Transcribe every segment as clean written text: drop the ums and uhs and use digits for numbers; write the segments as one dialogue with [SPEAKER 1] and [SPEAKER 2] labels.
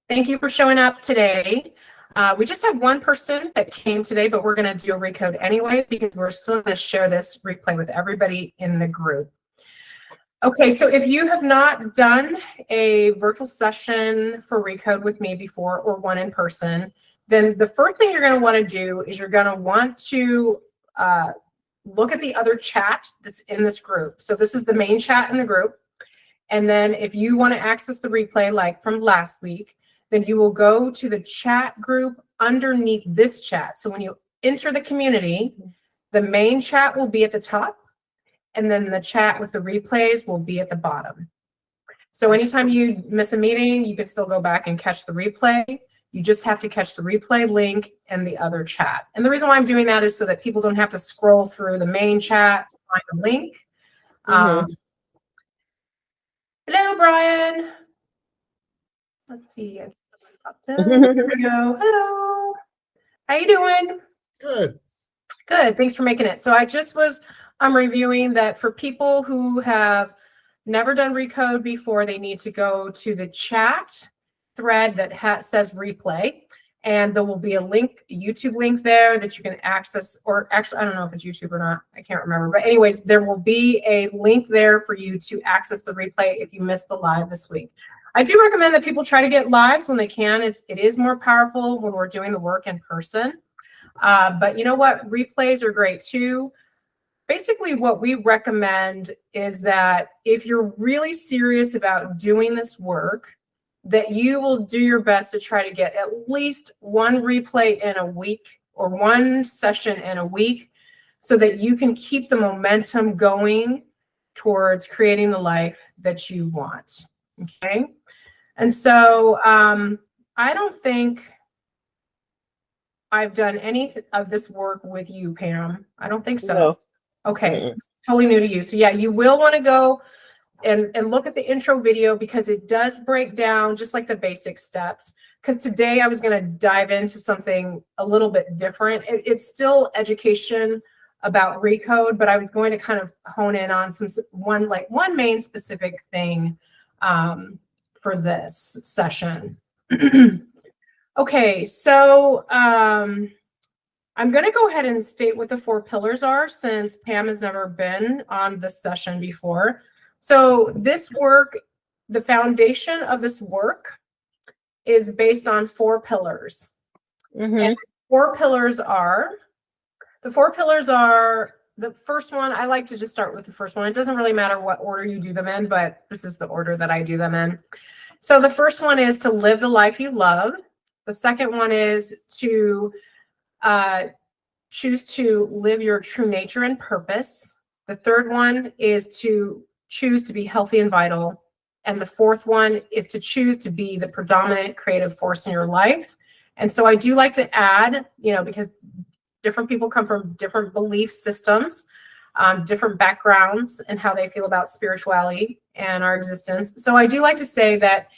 [SPEAKER 1] Thank you for showing up today. We just have one person that came today, but we're going to do a recode anyway because we're still going to share this replay with everybody in the group. Okay, so if you have not done a virtual session for recode with me before or one in person, then the first thing you're going to want to do is you're going to want to look at the other chat that's in this group. So this is the main chat in the group. And then if you want to access the replay like from last week, then you will go to the chat group underneath this chat. So when you enter the community, the main chat will be at the top, and then the chat with the replays will be at the bottom. So anytime you miss a meeting, you can still go back and catch the replay. You just have to catch the replay link and the other chat. And the reason why I'm doing that is so that people don't have to scroll through the main chat to find the link. Hello, Brian. Let's see. Here we go. Hello. How you doing?
[SPEAKER 2] Good.
[SPEAKER 1] Good. Thanks for making it. So I just was reviewing that for people who have never done RECODE before, they need to go to the chat thread that says replay, and there will be a link, a YouTube link there that you can access, or actually, I don't know if it's YouTube or not. I can't remember. But anyways, there will be a link there for you to access the replay if you missed the live this week. I do recommend that people try to get lives when they can. It is more powerful when we're doing the work in person. But you know what? Replays are great too. Basically, what we recommend is that if you're really serious about doing this work, that you will do your best to try to get at least one replay in a week or one session in a week so that you can keep the momentum going towards creating the life that you want. Okay. And so I don't think I've done any of this work with you, Pam. I don't think so.
[SPEAKER 3] No.
[SPEAKER 1] Okay, so it's totally new to you. So yeah, you will want to go and look at the intro video because it does break down just like the basic steps. Because today I was going to dive into something a little bit different. It's still education about RECODE, but I was going to kind of hone in on one main specific thing for this session. Okay, so I'm going to go ahead and state what the 4 pillars are since Pam has never been on this session before. So this work, the foundation of this work is based on 4 pillars. And the 4 pillars are, the first one, I like to just start with the first one. It doesn't really matter what order you do them in, but this is the order that I do them in. So the first one is to live the life you love. The second one is to choose to live your true nature and purpose. The third one is to choose to be healthy and vital. And the fourth one is to choose to be the predominant creative force in your life. And so I do like to add, because different people come from different belief systems, different backgrounds, and how they feel about spirituality and our existence. So I do like to say that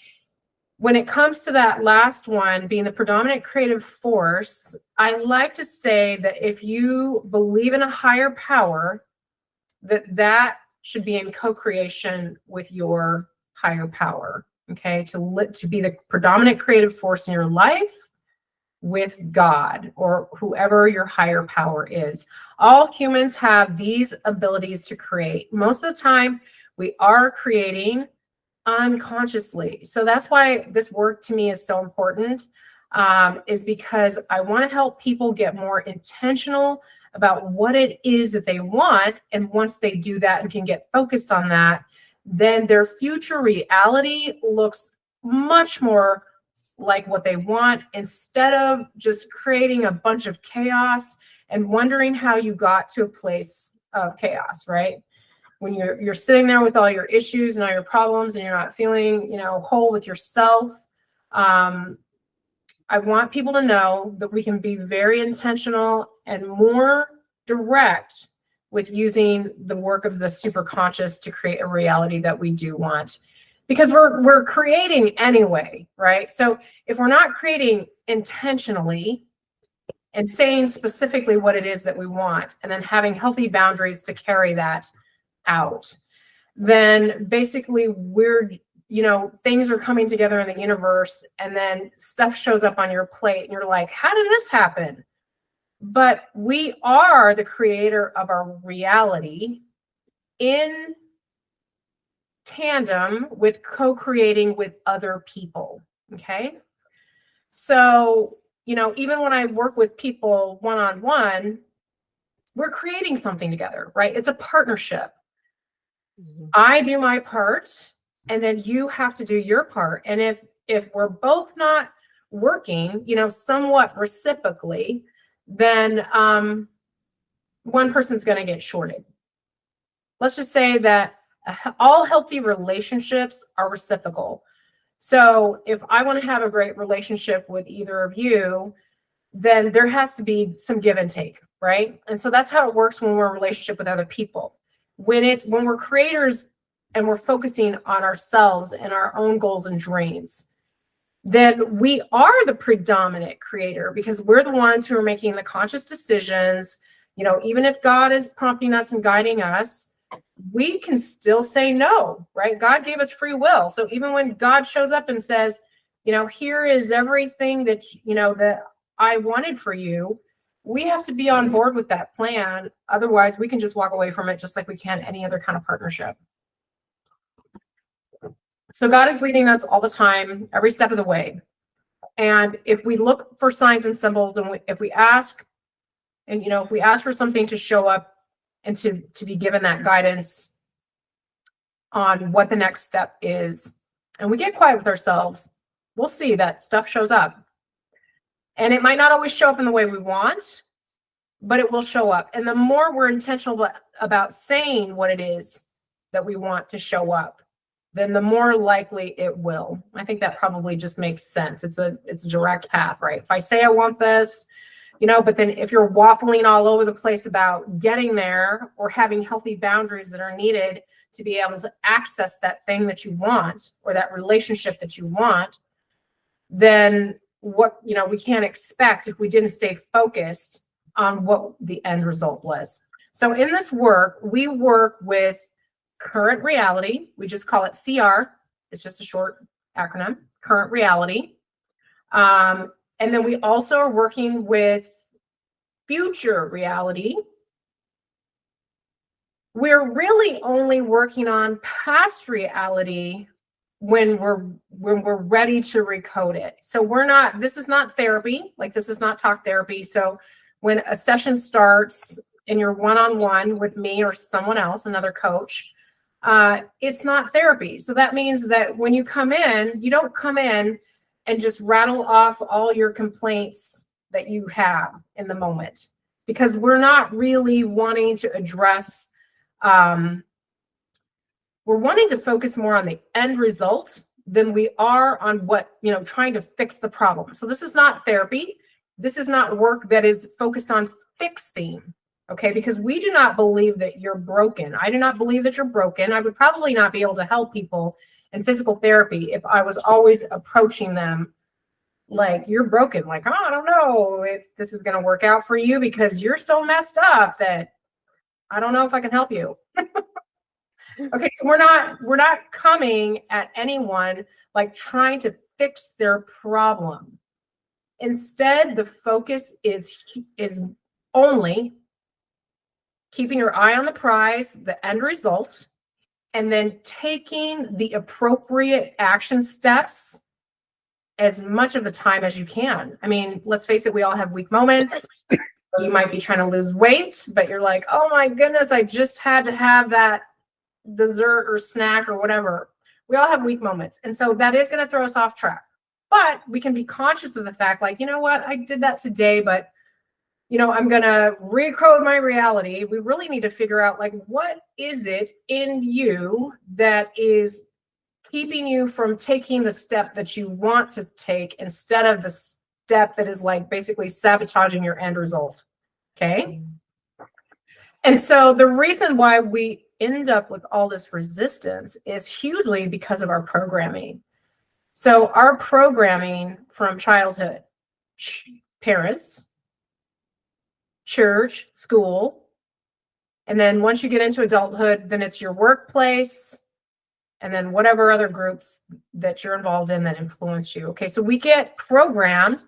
[SPEAKER 1] when it comes to that last one, being the predominant creative force, I like to say that if you believe in a higher power, that should be in co-creation with your higher power, okay? To be the predominant creative force in your life with God or whoever your higher power is. All humans have these abilities to create. Most of the time, we are creating unconsciously. So that's why this work to me is so important, is because I want to help people get more intentional about what it is that they want. And once they do that and can get focused on that, then their future reality looks much more like what they want, instead of just creating a bunch of chaos and wondering how you got to a place of chaos, right? When you're sitting there with all your issues and all your problems and you're not feeling, whole with yourself. I want people to know that we can be very intentional and more direct with using the work of the superconscious to create a reality that we do want. Because we're creating anyway, right? So if we're not creating intentionally and saying specifically what it is that we want, and then having healthy boundaries to carry that out, then basically we're things are coming together in the universe, and then stuff shows up on your plate and you're like, how did this happen? But we are the creator of our reality in tandem with co-creating with other people. Okay. So, even when I work with people one-on-one, we're creating something together, right? It's a partnership. Mm-hmm. I do my part, and then you have to do your part. And if we're both not working, somewhat reciprocally, then one person's going to get shorted. Let's just say that all healthy relationships are reciprocal. So if I want to have a great relationship with either of you, then there has to be some give and take, right? And so that's how it works when we're in a relationship with other people. When we're creators and we're focusing on ourselves and our own goals and dreams, then we are the predominant creator, because we're the ones who are making the conscious decisions. Even if God is prompting us and guiding us, we can still say no, right? God gave us free will. So even when God shows up and says, here is everything that, that I wanted for you, we have to be on board with that plan. Otherwise, we can just walk away from it just like we can any other kind of partnership. So God is leading us all the time, every step of the way. And if we look for signs and symbols, and if we ask for something to show up and to be given that guidance on what the next step is, and we get quiet with ourselves, we'll see that stuff shows up. And it might not always show up in the way we want, but it will show up. And the more we're intentional about saying what it is that we want to show up, then the more likely it will. I think that probably just makes sense. It's a direct path, right? If I say I want this, but then if you're waffling all over the place about getting there or having healthy boundaries that are needed to be able to access that thing that you want or that relationship that you want, then what, we can't expect if we didn't stay focused on what the end result was. So in this work, we work with current reality. We just call it CR. It's just a short acronym, current reality. And then we also are working with future reality. We're really only working on past reality when we're ready to recode it. So this is not therapy, like this is not talk therapy. So when a session starts and you're one-on-one with me or someone else, another coach, it's not therapy. So that means that when you come in, you don't come in and just rattle off all your complaints that you have in the moment, because we're not really wanting to address, we're wanting to focus more on the end result than we are on what, trying to fix the problem. So this is not therapy. This is not work that is focused on fixing. Okay, because we do not believe that you're broken. I do not believe that you're broken. I would probably not be able to help people in physical therapy if I was always approaching them like you're broken. Like, oh, I don't know if this is going to work out for you because you're so messed up that I don't know if I can help you. Okay, so we're not coming at anyone like trying to fix their problem. Instead, the focus is only keeping your eye on the prize, the end result, and then taking the appropriate action steps as much of the time as you can. I mean, let's face it, we all have weak moments. You might be trying to lose weight, but you're like, oh my goodness, I just had to have that dessert or snack or whatever. We all have weak moments. And so that is going to throw us off track. But we can be conscious of the fact, like, you know what, I did that today, but I'm going to recode my reality. We really need to figure out, like, what is it in you that is keeping you from taking the step that you want to take instead of the step that is like basically sabotaging your end result. Okay. And so the reason why we end up with all this resistance is hugely because of our programming. So our programming from childhood, parents, church, school, and then once you get into adulthood, then it's your workplace, and then whatever other groups that you're involved in that influence you. Okay, so we get programmed.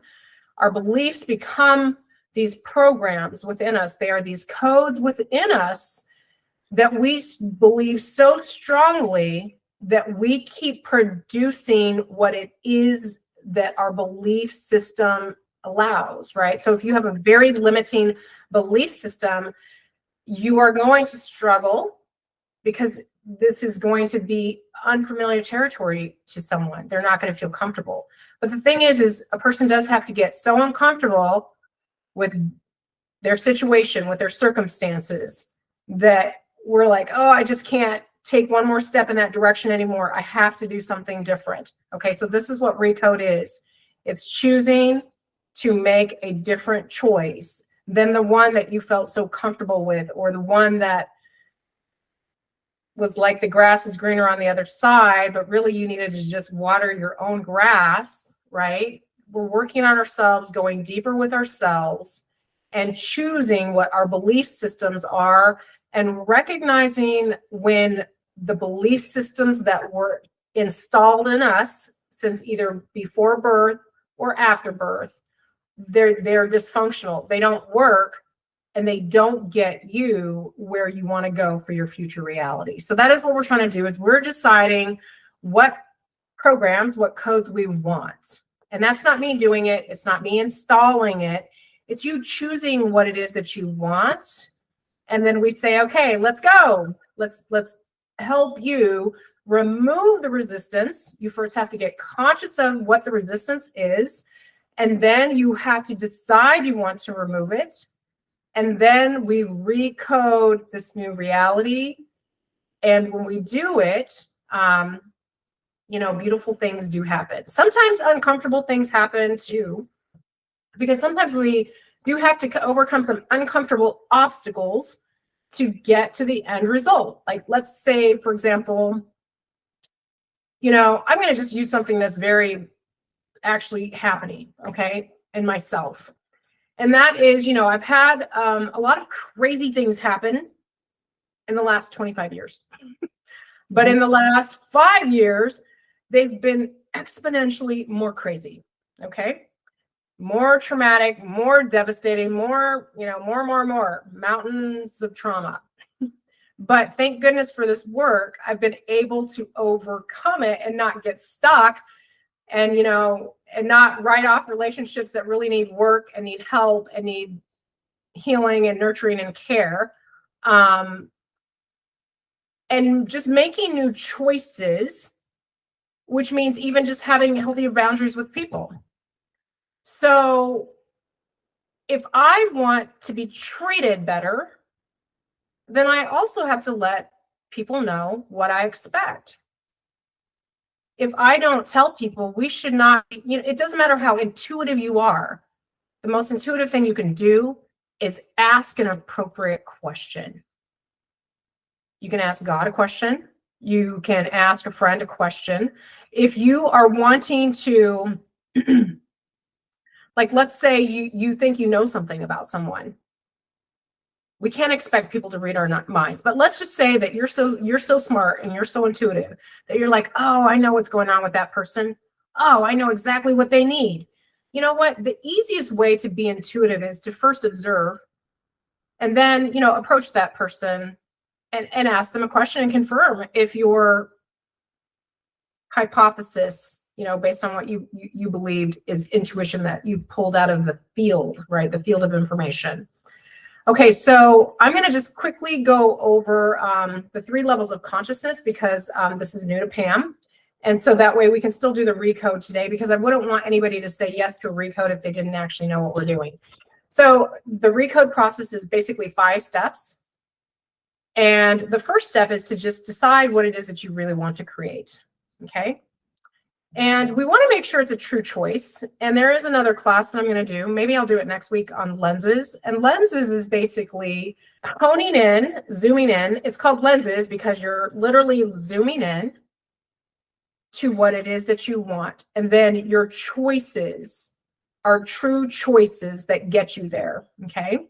[SPEAKER 1] Our beliefs become these programs within us. They are these codes within us that we believe so strongly that we keep producing what it is that our belief system allows, right? So if you have a very limiting belief system, you are going to struggle because this is going to be unfamiliar territory to someone. They're not going to feel comfortable. But the thing is a person does have to get so uncomfortable with their situation, with their circumstances, that we're like, oh, I just can't take one more step in that direction anymore. I have to do something different. Okay, so this is what RECODE is. It's choosing to make a different choice than the one that you felt so comfortable with, or the one that was like the grass is greener on the other side, but really you needed to just water your own grass, right? We're working on ourselves, going deeper with ourselves, and choosing what our belief systems are, and recognizing when the belief systems that were installed in us since either before birth or after birth, they're dysfunctional. They don't work, and they don't get you where you want to go for your future reality. So that is what we're trying to do, is we're deciding what programs, what codes we want. And that's not me doing it. It's not me installing it. It's you choosing what it is that you want. And then we say, okay, let's go. Let's help you remove the resistance. You first have to get conscious of what the resistance is. And then you have to decide you want to remove it. And then we recode this new reality. And when we do it, beautiful things do happen. Sometimes uncomfortable things happen too, because sometimes we do have to overcome some uncomfortable obstacles to get to the end result. Like, let's say, for example, I'm going to just use something that's very actually happening, okay, in myself. And that is, I've had a lot of crazy things happen in the last 25 years. But in the last 5 years, they've been exponentially more crazy, okay? More traumatic, more devastating, more mountains of trauma. But thank goodness for this work, I've been able to overcome it and not get stuck, and and not write off relationships that really need work and need help and need healing and nurturing and care. And just making new choices, which means even just having healthier boundaries with people. So if I want to be treated better, then I also have to let people know what I expect. If I don't tell people, we should not, it doesn't matter how intuitive you are. The most intuitive thing you can do is ask an appropriate question. You can ask God a question. You can ask a friend a question. If you are wanting to, like, let's say you think you know something about someone. We can't expect people to read our minds, but let's just say that you're so smart and you're so intuitive that you're like, oh, I know what's going on with that person. Oh, I know exactly what they need. You know what? The easiest way to be intuitive is to first observe, and then, approach that person and ask them a question and confirm if your hypothesis, based on what you believed, is intuition that you pulled out of the field, right? The field of information. Okay, so I'm going to just quickly go over the 3 levels of consciousness, because this is new to Pam. And so that way we can still do the RECODE today, because I wouldn't want anybody to say yes to a RECODE if they didn't actually know what we're doing. So the RECODE process is basically 5 steps. And the first step is to just decide what it is that you really want to create, okay? And we want to make sure it's a true choice. And there is another class that I'm going to do. Maybe I'll do it next week on lenses. And lenses is basically honing in, zooming in. It's called lenses because you're literally zooming in to what it is that you want. And then your choices are true choices that get you there, okay?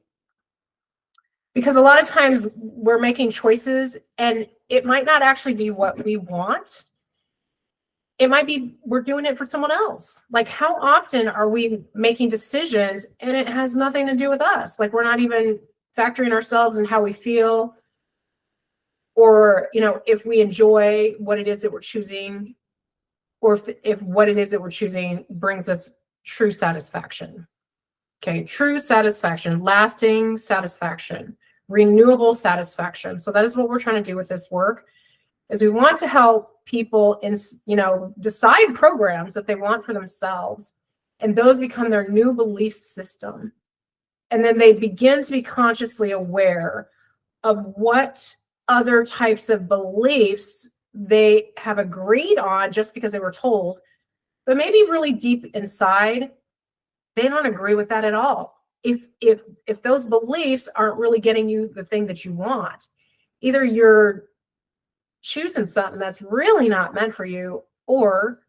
[SPEAKER 1] Because a lot of times we're making choices, and it might not actually be what we want. It might be we're doing it for someone else. Like, how often are we making decisions and it has nothing to do with us? Like, we're not even factoring ourselves and how we feel, or, you know, if we enjoy what it is that we're choosing, or if what it is that we're choosing brings us true satisfaction. Okay, true satisfaction, lasting satisfaction, renewable satisfaction. So that is what we're trying to do with this work, is we want to help people decide programs that they want for themselves, and those become their new belief system. And then they begin to be consciously aware of what other types of beliefs they have agreed on just because they were told, but maybe really deep inside, they don't agree with that at all. If those beliefs aren't really getting you the thing that you want, either you're choosing something that's really not meant for you, or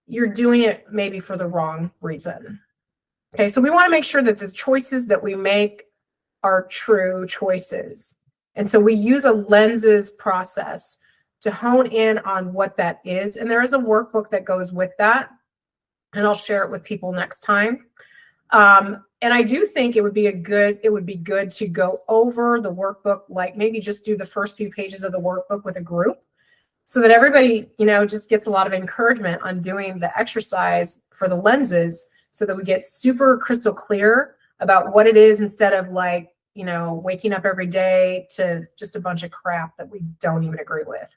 [SPEAKER 1] you're doing it maybe for the wrong reason. Okay, so we want to make sure that the choices that we make are true choices. And so we use a lenses process to hone in on what that is. And there is a workbook that goes with that, and I'll share it with people next time. And I do think it would be good to go over the workbook, like maybe just do the first few pages of the workbook with a group, so that everybody, you know, just gets a lot of encouragement on doing the exercise for the lenses, so that we get super crystal clear about what it is, instead of, like, you know, waking up every day to just a bunch of crap that we don't even agree with.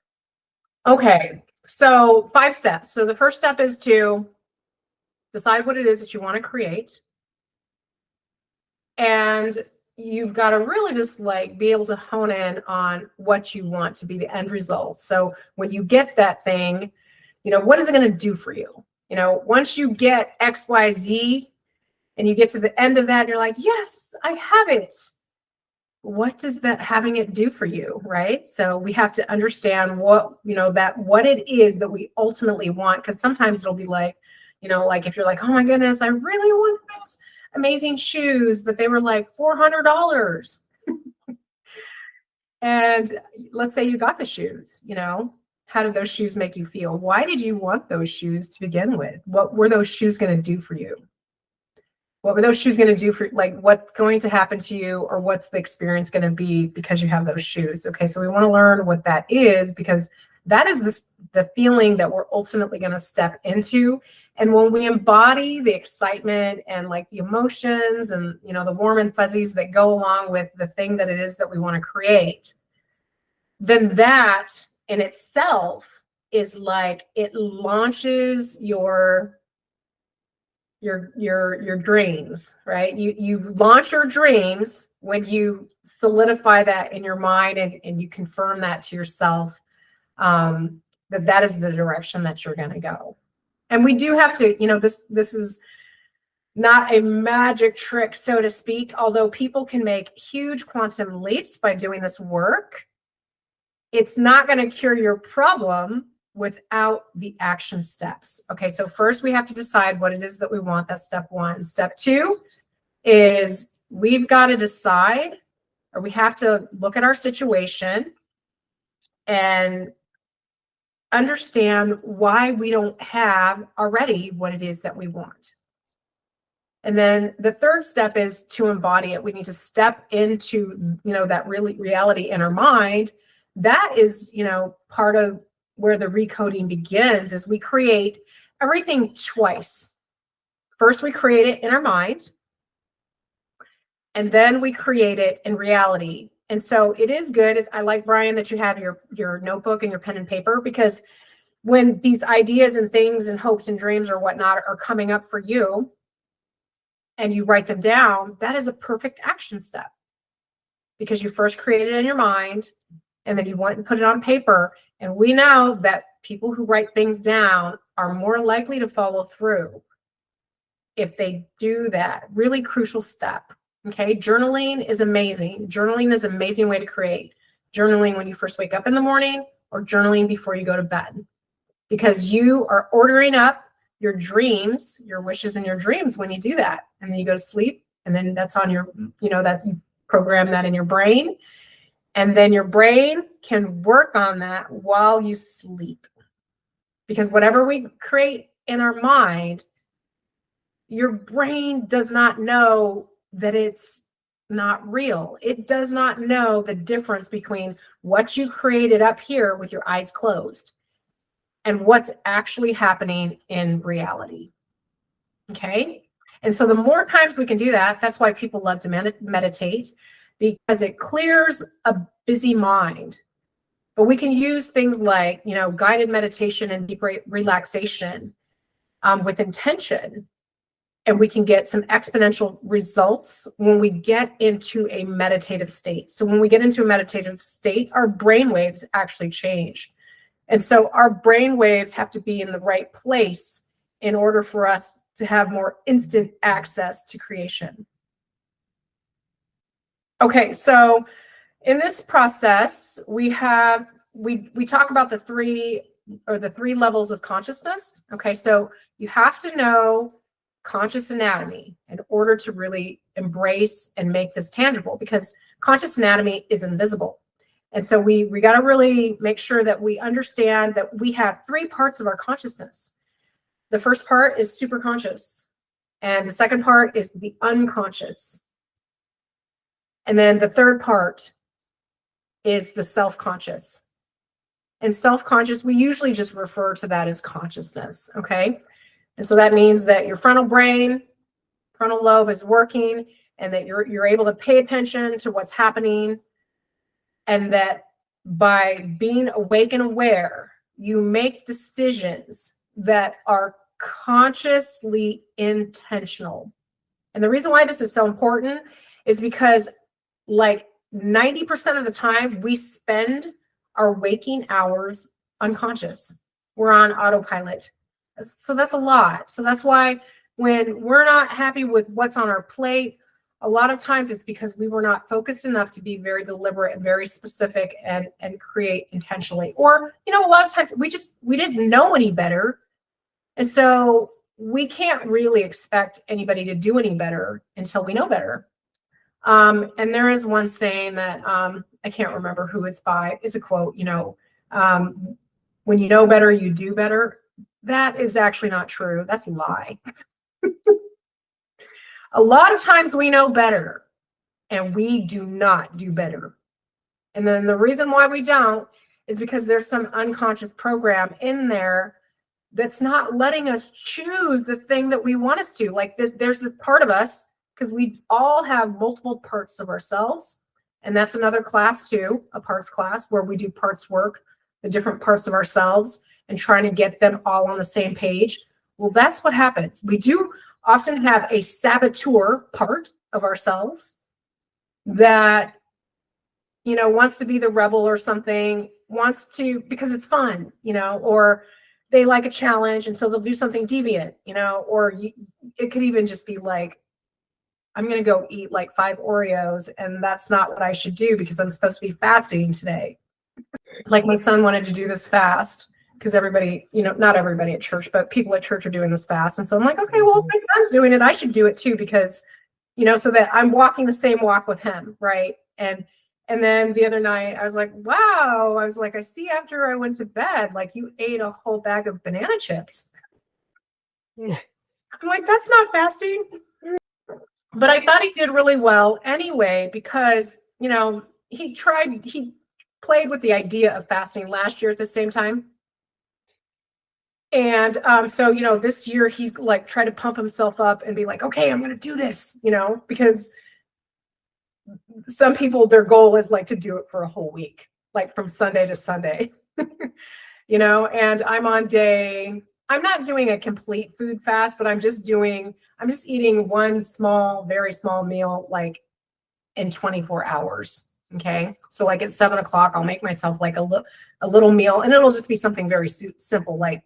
[SPEAKER 1] Okay, so 5 steps. So the first step is to decide what it is that you want to create. And you've got to really just, like, be able to hone in on what you want to be the end result. So when you get that thing, you know, what is it going to do for you? You know, once you get X, Y, Z, and you get to the end of that, and you're like, yes, I have it. What does that having it do for you, right? So we have to understand what it is that we ultimately want, because sometimes it'll be like, you know, like if you're like, oh my goodness, I really want those amazing shoes, but they were like $400. And let's say you got the shoes, you know, how did those shoes make you feel? Why did you want those shoes to begin with? What were those shoes going to do for you? What were those shoes going to do for, like, what's going to happen to you, or what's the experience going to be because you have those shoes? Okay, so we want to learn what that is, because that is the feeling that we're ultimately going to step into. And when we embody the excitement and, like, the emotions and, you know, the warm and fuzzies that go along with the thing that it is that we want to create, then that in itself is like, it launches your dreams, right? You launch your dreams when you solidify that in your mind, and you confirm that to yourself, that is the direction that you're going to go. And we do have to, you know, this is not a magic trick, so to speak, although people can make huge quantum leaps by doing this work. It's not going to cure your problem without the action steps. Okay, so first we have to decide what it is that we want. That's step 1. Step 2 is we've got to decide, or we have to look at our situation and understand why we don't have already what it is that we want. And then the third step is to embody it. We need to step into, you know, that reality in our mind. That is, you know, part of where the recoding begins, is we create everything twice. First, we create it in our mind, and then we create it in reality. And so it is good. I like, Brian, that you have your notebook and your pen and paper, because when these ideas and things and hopes and dreams or whatnot are coming up for you, and you write them down, that is a perfect action step, because you first create it in your mind, and then you went and put it on paper. And we know that people who write things down are more likely to follow through if they do that. Really crucial step. Okay, journaling is amazing. Journaling is an amazing way to create. Journaling when you first wake up in the morning, or journaling before you go to bed, because you are ordering up your dreams, your wishes and your dreams when you do that. And then you go to sleep, and then that's on your, you know, that's, you program that in your brain. And then your brain can work on that while you sleep. Because whatever we create in our mind, your brain does not know that it's not real. It does not know the difference between what you created up here with your eyes closed and what's actually happening in reality. Okay? And so the more times we can do that, that's why people love to meditate, because it clears a busy mind. But we can use things like, guided meditation and deep relaxation with intention. And we can get some exponential results when we get into a meditative state. So when we get into a meditative state, our brain waves actually change. And so our brain waves have to be in the right place in order for us to have more instant access to creation. Okay, so in this process, we talk about the three levels of consciousness. Okay, so you have to know conscious anatomy in order to really embrace and make this tangible, because conscious anatomy is invisible. And so we got to really make sure that we understand that we have three parts of our consciousness. The first part is superconscious, and the second part is the unconscious. And then the third part is the self-conscious. And self-conscious, we usually just refer to that as consciousness, okay? And so that means that your frontal lobe is working, and that you're able to pay attention to what's happening, and that by being awake and aware, you make decisions that are consciously intentional. And the reason why this is so important is because like 90% of the time we spend our waking hours unconscious. We're on autopilot. So that's a lot. So that's why when we're not happy with what's on our plate, a lot of times it's because we were not focused enough to be very deliberate and very specific and create intentionally. Or, a lot of times we didn't know any better. And so we can't really expect anybody to do any better until we know better. And there is one saying that I can't remember who it's by. It's a quote, when you know better, you do better. That is actually not true. That's a lie. A lot of times we know better and we do not do better. And then the reason why we don't is because there's some unconscious program in there that's not letting us choose the thing that we want us to. Like there's this part of us, because we all have multiple parts of ourselves. And that's another class too, a parts class, where we do parts work, the different parts of ourselves, and trying to get them all on the same page. Well, that's what happens. We do often have a saboteur part of ourselves that, wants to be the rebel or something, wants to, because it's fun, or they like a challenge, and so they'll do something deviant, or it could even just be like, I'm going to go eat like 5 Oreos, and that's not what I should do because I'm supposed to be fasting today. Like my son wanted to do this fast because everybody, not everybody at church, but people at church are doing this fast. And so I'm like, okay, well, if my son's doing it, I should do it too, because, so that I'm walking the same walk with him. Right. And then the other night I was like, wow, I see after I went to bed, like you ate a whole bag of banana chips. I'm like, that's not fasting. But I thought he did really well anyway, because, he played with the idea of fasting last year at the same time. And so, this year he like tried to pump himself up and be like, okay, I'm going to do this, because some people, their goal is like to do it for a whole week, like from Sunday to Sunday, and I'm not doing a complete food fast, but I'm just eating one very small meal, like in 24 hours. Okay. So like at 7 o'clock, I'll make myself like a little meal, and it'll just be something very simple, like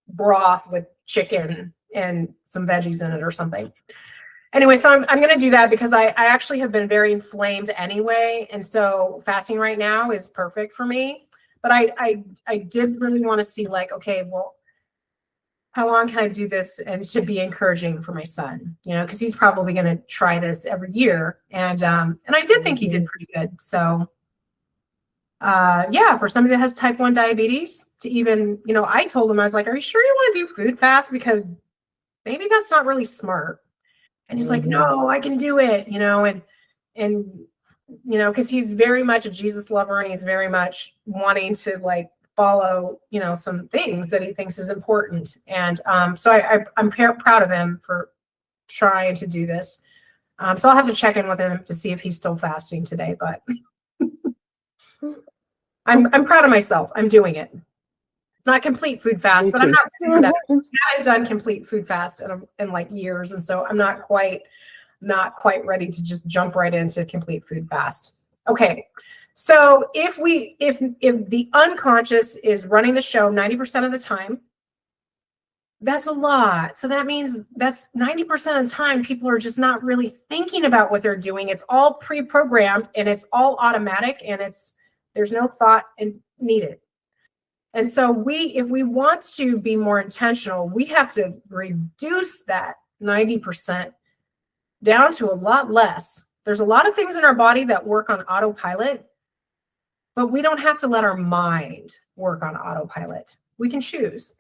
[SPEAKER 1] broth with chicken and some veggies in it or something. Anyway, so I'm going to do that because I actually have been very inflamed anyway. And so fasting right now is perfect for me. But I did really want to see like, okay, well, how long can I do this? And it should be encouraging for my son, because he's probably going to try this every year. And I did think he did pretty good. So Yeah, for somebody that has type 1 diabetes to even, I told him, I was like, are you sure you want to do food fast? Because maybe that's not really smart. And he's like, no, I can do it, and because he's very much a Jesus lover, and he's very much wanting to like follow, some things that he thinks is important. And so I'm proud of him for trying to do this. So I'll have to check in with him to see if he's still fasting today, but I'm proud of myself. I'm doing it. It's not complete food fast, but I'm not ready for that. I haven't done complete food fast in like years, and so I'm not quite ready to just jump right into complete food fast. Okay, so if the unconscious is running the show 90% of the time, that's a lot. So that means that's 90% of the time people are just not really thinking about what they're doing. It's all pre-programmed and it's all automatic, and there's no thought needed. And so if we want to be more intentional, we have to reduce that 90% down to a lot less. There's a lot of things in our body that work on autopilot, but we don't have to let our mind work on autopilot. We can choose.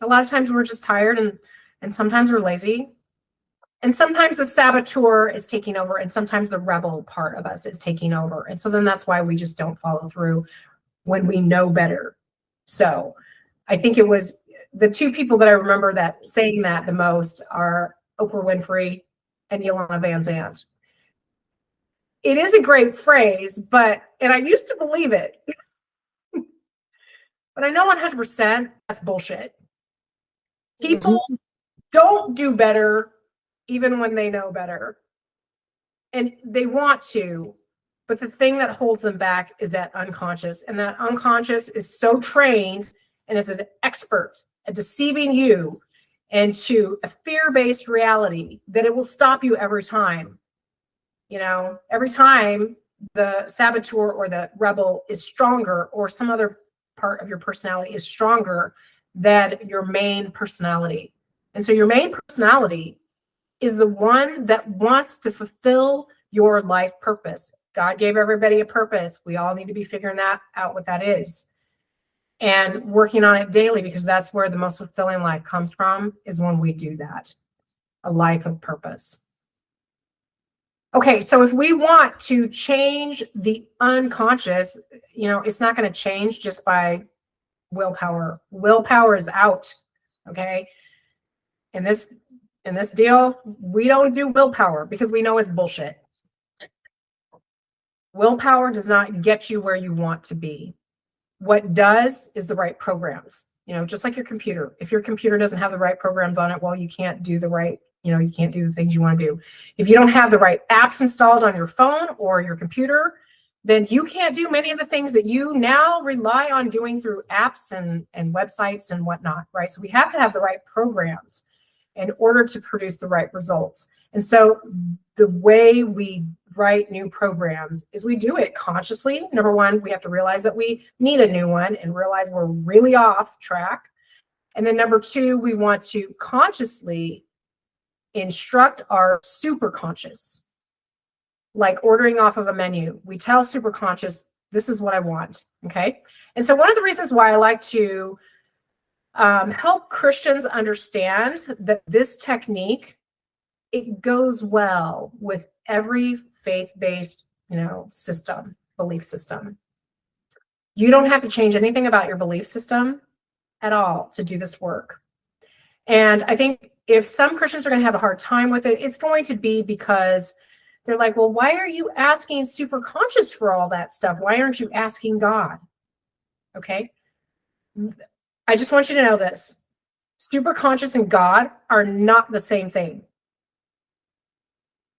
[SPEAKER 1] A lot of times we're just tired, and sometimes we're lazy. And sometimes the saboteur is taking over, and sometimes the rebel part of us is taking over. And so then that's why we just don't follow through when we know better. So I think it was the two people that I remember that saying that the most are Oprah Winfrey and Yolanda Van Zandt. It is a great phrase, and I used to believe it, but I know 100% that's bullshit. People don't do better even when they know better. And they want to, but the thing that holds them back is that unconscious. And that unconscious is so trained and is an expert at deceiving you into a fear-based reality that it will stop you every time. Every time the saboteur or the rebel is stronger, or some other part of your personality is stronger than your main personality. And so your main personality is the one that wants to fulfill your life purpose. God gave everybody a purpose. We all need to be figuring out what that is and working on it daily, because that's where the most fulfilling life comes from, is when we do that, a life of purpose. Okay, so if we want to change the unconscious, it's not going to change just by willpower. Willpower is out, okay? In this deal, we don't do willpower because we know it's bullshit. Willpower does not get you where you want to be. What does is the right programs. Just like your computer. If your computer doesn't have the right programs on it, well, you can't do the right, you can't do the things you want to do. If you don't have the right apps installed on your phone or your computer, then you can't do many of the things that you now rely on doing through apps and websites and whatnot, right? So we have to have the right programs in order to produce the right results. And so the way we write new programs is we do it consciously. Number one, we have to realize that we need a new one and realize we're really off track. And then number two, we want to consciously instruct our superconscious, like ordering off of a menu. We tell superconscious, this is what I want, okay? And so one of the reasons why I like to help Christians understand that this technique, it goes well with every faith-based, system, belief system. You don't have to change anything about your belief system at all to do this work. And I think if some Christians are going to have a hard time with it, it's going to be because they're like, well, why are you asking superconscious for all that stuff? Why aren't you asking God? Okay. I just want you to know this. Superconscious and God are not the same thing.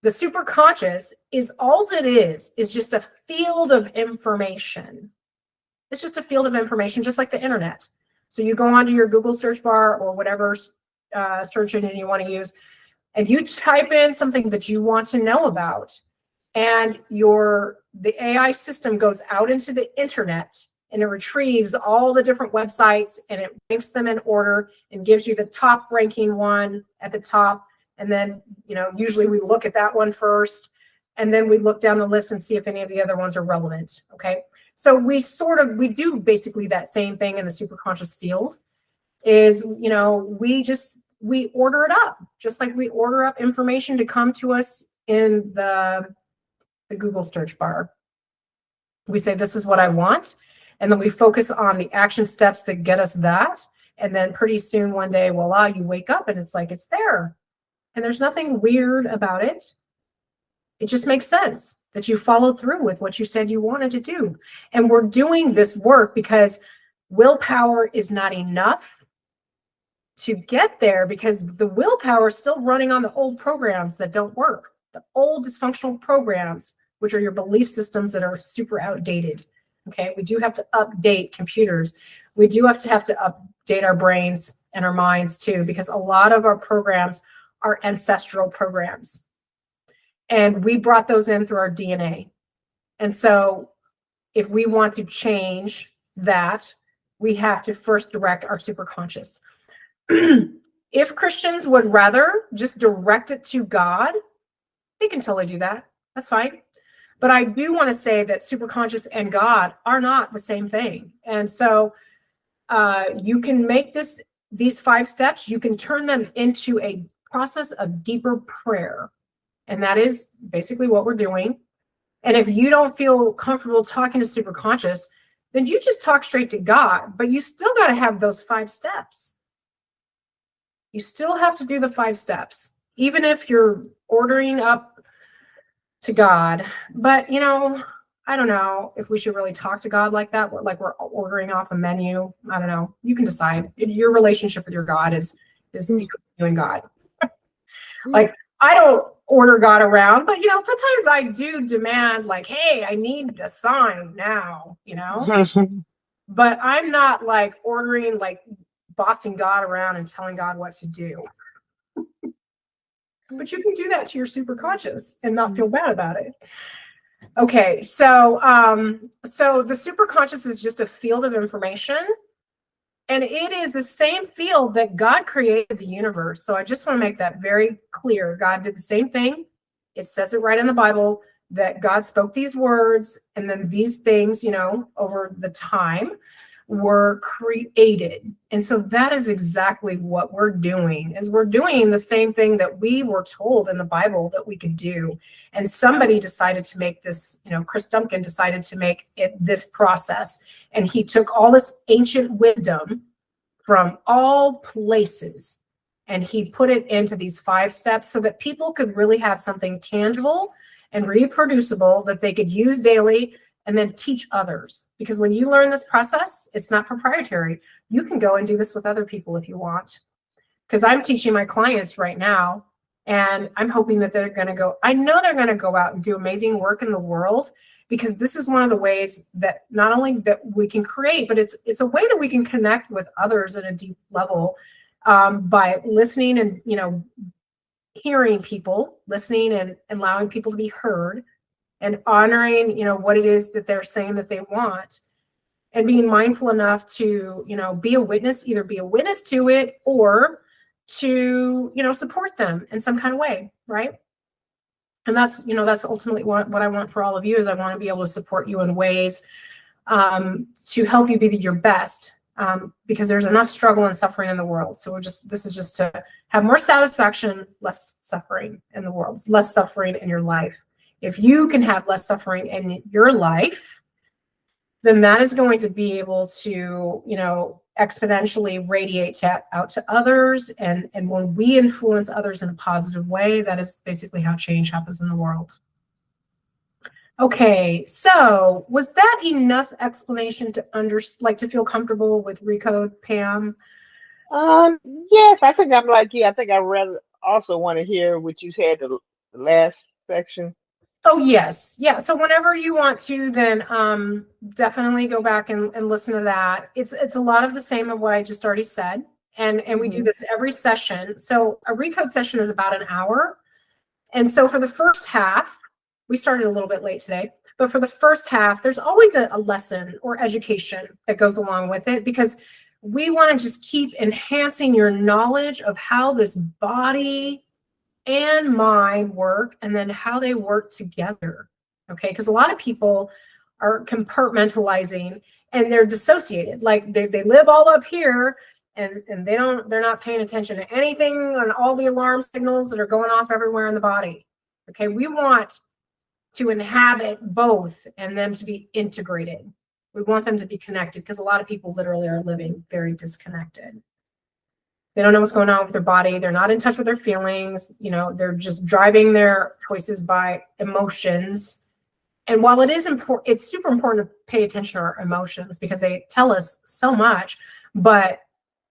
[SPEAKER 1] The superconscious is all it is just a field of information. It's just a field of information, just like the internet. So you go onto your Google search bar or whatever search engine you want to use, and you type in something that you want to know about, and the AI system goes out into the internet and it retrieves all the different websites and it ranks them in order and gives you the top ranking one at the top. And then, usually we look at that one first, and then we look down the list and see if any of the other ones are relevant. Okay. So we do basically that same thing in the superconscious field. Is, we order it up, just like we order up information to come to us in the Google search bar. We say, this is what I want. And then we focus on the action steps that get us that. And then pretty soon one day, voila, you wake up and it's like, it's there. And there's nothing weird about it. It just makes sense that you follow through with what you said you wanted to do. And we're doing this work because willpower is not enough to get there, because the willpower is still running on the old programs that don't work, the old dysfunctional programs, which are your belief systems that are super outdated. Okay, we do have to update computers. We do have to update our brains and our minds too, because a lot of our programs are ancestral programs. And we brought those in through our DNA. And so if we want to change that, we have to first direct our superconscious. If Christians would rather just direct it to God, they can totally do that. That's fine. But I do want to say that superconscious and God are not the same thing. And so you can make these 5 steps, you can turn them into a process of deeper prayer. And that is basically what we're doing. And if you don't feel comfortable talking to superconscious, then you just talk straight to God. But you still got to have those 5 steps. You still have to do the 5 steps, even if you're ordering up to God. But, I don't know if we should really talk to God like that, like we're ordering off a menu. I don't know. You can decide. Your relationship with your God is between you and God. Like, I don't order God around, but, sometimes I do demand, like, hey, I need a sign now, But I'm not like ordering, like, bossing God around and telling God what to do. But you can do that to your superconscious and not feel bad about it. Okay, so the superconscious is just a field of information, and it is the same field that God created the universe. So I just want to make that very clear. God did the same thing. It says it right in the Bible that God spoke these words, and then these things, over the time were created. And so that is exactly what we're doing, is we're doing the same thing that we were told in the Bible that we could do. And somebody decided to make this, Chris Duncan decided to make it this process. And he took all this ancient wisdom from all places and he put it into these 5 steps so that people could really have something tangible and reproducible that they could use daily and then teach others. Because when you learn this process, it's not proprietary. You can go and do this with other people if you want. Because I'm teaching my clients right now, and I'm hoping that they're going to go, I know they're going to go out and do amazing work in the world, because this is one of the ways that not only that we can create, but it's a way that we can connect with others at a deep level by listening and, hearing people, listening and allowing people to be heard, and honoring, what it is that they're saying that they want, and being mindful enough to, be a witness, either be a witness to it or to, support them in some kind of way, right? And that's ultimately what I want for all of you, is I want to be able to support you in ways to help you be your best, because there's enough struggle and suffering in the world. So this is just to have more satisfaction, less suffering in the world, less suffering in your life. If you can have less suffering in your life, then that is going to be able to, exponentially radiate out to others. And when we influence others in a positive way, that is basically how change happens in the world. Okay, so was that enough explanation to feel comfortable with RECODE, Pam?
[SPEAKER 2] Yes, I think I'm like you. I think I also want to hear what you said the last section.
[SPEAKER 1] Oh, yes. Yeah. So whenever you want to, then definitely go back and listen to that. It's a lot of the same of what I just already said. And we do this every session. So a RECODE session is about an hour. And so for the first half, we started a little bit late today, but for the first half, there's always a lesson or education that goes along with it, because we want to just keep enhancing your knowledge of how this body and mind work, and then how they work together. Okay, because a lot of people are compartmentalizing, and they're dissociated. Like they live all up here, and they're not paying attention to anything on all the alarm signals that are going off everywhere in the body. Okay, we want to inhabit both and them to be integrated. We want them to be connected, because a lot of people literally are living very disconnected. They don't know what's going on with their body. They're not in touch with their feelings. They're just driving their choices by emotions. And while it is important, it's super important to pay attention to our emotions, because they tell us so much, but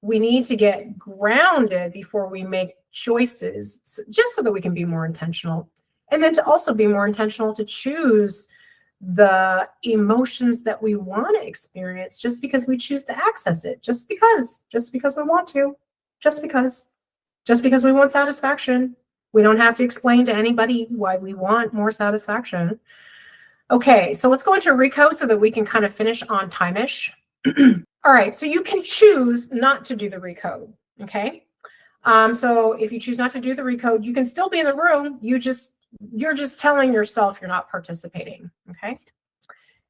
[SPEAKER 1] we need to get grounded before we make choices, just so that we can be more intentional. And then to also be more intentional to choose the emotions that we want to experience, just because we choose to access it, just because we want to, just because we want satisfaction. We don't have to explain to anybody why we want more satisfaction. Okay, so let's go into RECODE so that we can kind of finish on time-ish. All right, so you can choose not to do the RECODE, okay? So if you choose not to do the RECODE, you can still be in the room. You're just telling yourself you're not participating, okay?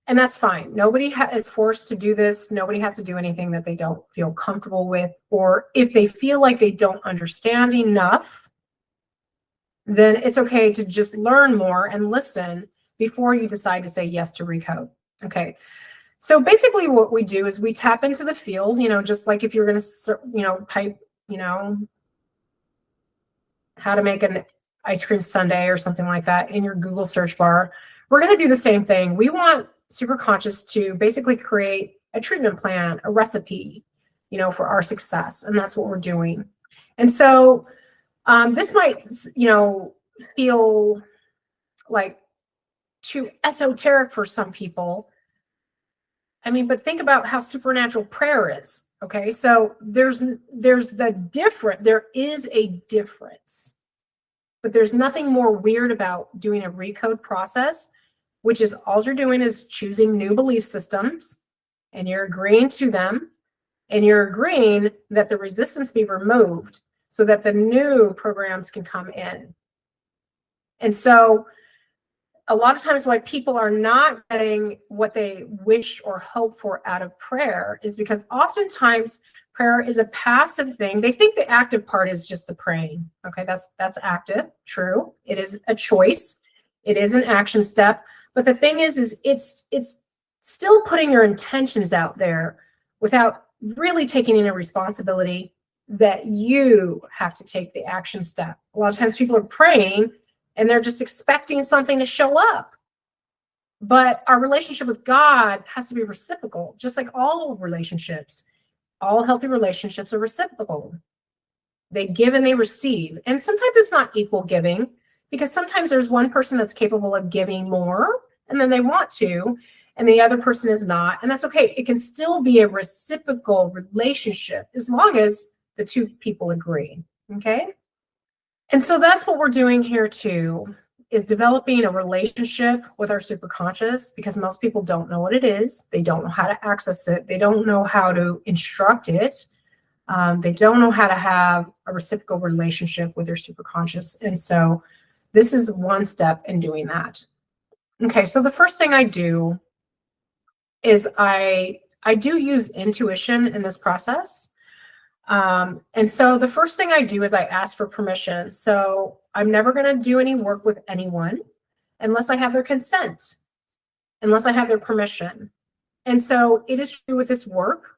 [SPEAKER 1] And that's fine. Nobody is forced to do this. Nobody has to do anything that they don't feel comfortable with, or if they feel like they don't understand enough, then it's okay to just learn more and listen before you decide to say yes to RECODE, okay? So basically what we do is we tap into the field, just like if you're going to, type, how to make an ice cream sundae or something like that in your Google search bar. We're going to do the same thing. We want superconscious to basically create a treatment plan, a recipe, for our success. And that's what we're doing. And so this might, feel like too esoteric for some people. But think about how supernatural prayer is. Okay, so there is a difference, but there's nothing more weird about doing a RECODE process, which is all you're doing is choosing new belief systems, and you're agreeing to them, and you're agreeing that the resistance be removed so that the new programs can come in. And so a lot of times why people are not getting what they wish or hope for out of prayer is because oftentimes prayer is a passive thing. They think the active part is just the praying. Okay, that's active, true. It is a choice. It is an action step. But the thing is it's still putting your intentions out there without really taking any responsibility that you have to take the action step. A lot of times people are praying and they're just expecting something to show up. But our relationship with God has to be reciprocal, just like all relationships. All healthy relationships are reciprocal. They give and they receive. And sometimes it's not equal giving, because sometimes there's one person that's capable of giving more and then they want to, and the other person is not. And that's okay. It can still be a reciprocal relationship as long as the two people agree. Okay? And so that's what we're doing here too, is developing a relationship with our superconscious, because most people don't know what it is. They don't know how to access it. They don't know how to instruct it. They don't know how to have a reciprocal relationship with their superconscious. And so this is one step in doing that. Okay, so the first thing I do is I do use intuition in this process. And so the first thing I do is I ask for permission. So I'm never going to do any work with anyone unless I have their consent, unless I have their permission. And so it is true with this work.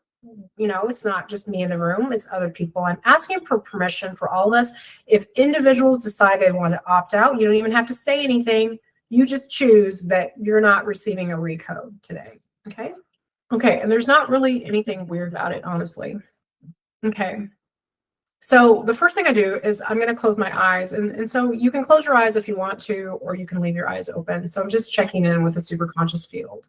[SPEAKER 1] It's not just me in the room, it's other people. I'm asking for permission for all of us. If individuals decide they want to opt out, you don't even have to say anything. You just choose that you're not receiving a RECODE today. Okay. Okay. And there's not really anything weird about it, honestly. Okay. So the first thing I do is I'm going to close my eyes. And so you can close your eyes if you want to, or you can leave your eyes open. So I'm just checking in with the superconscious field.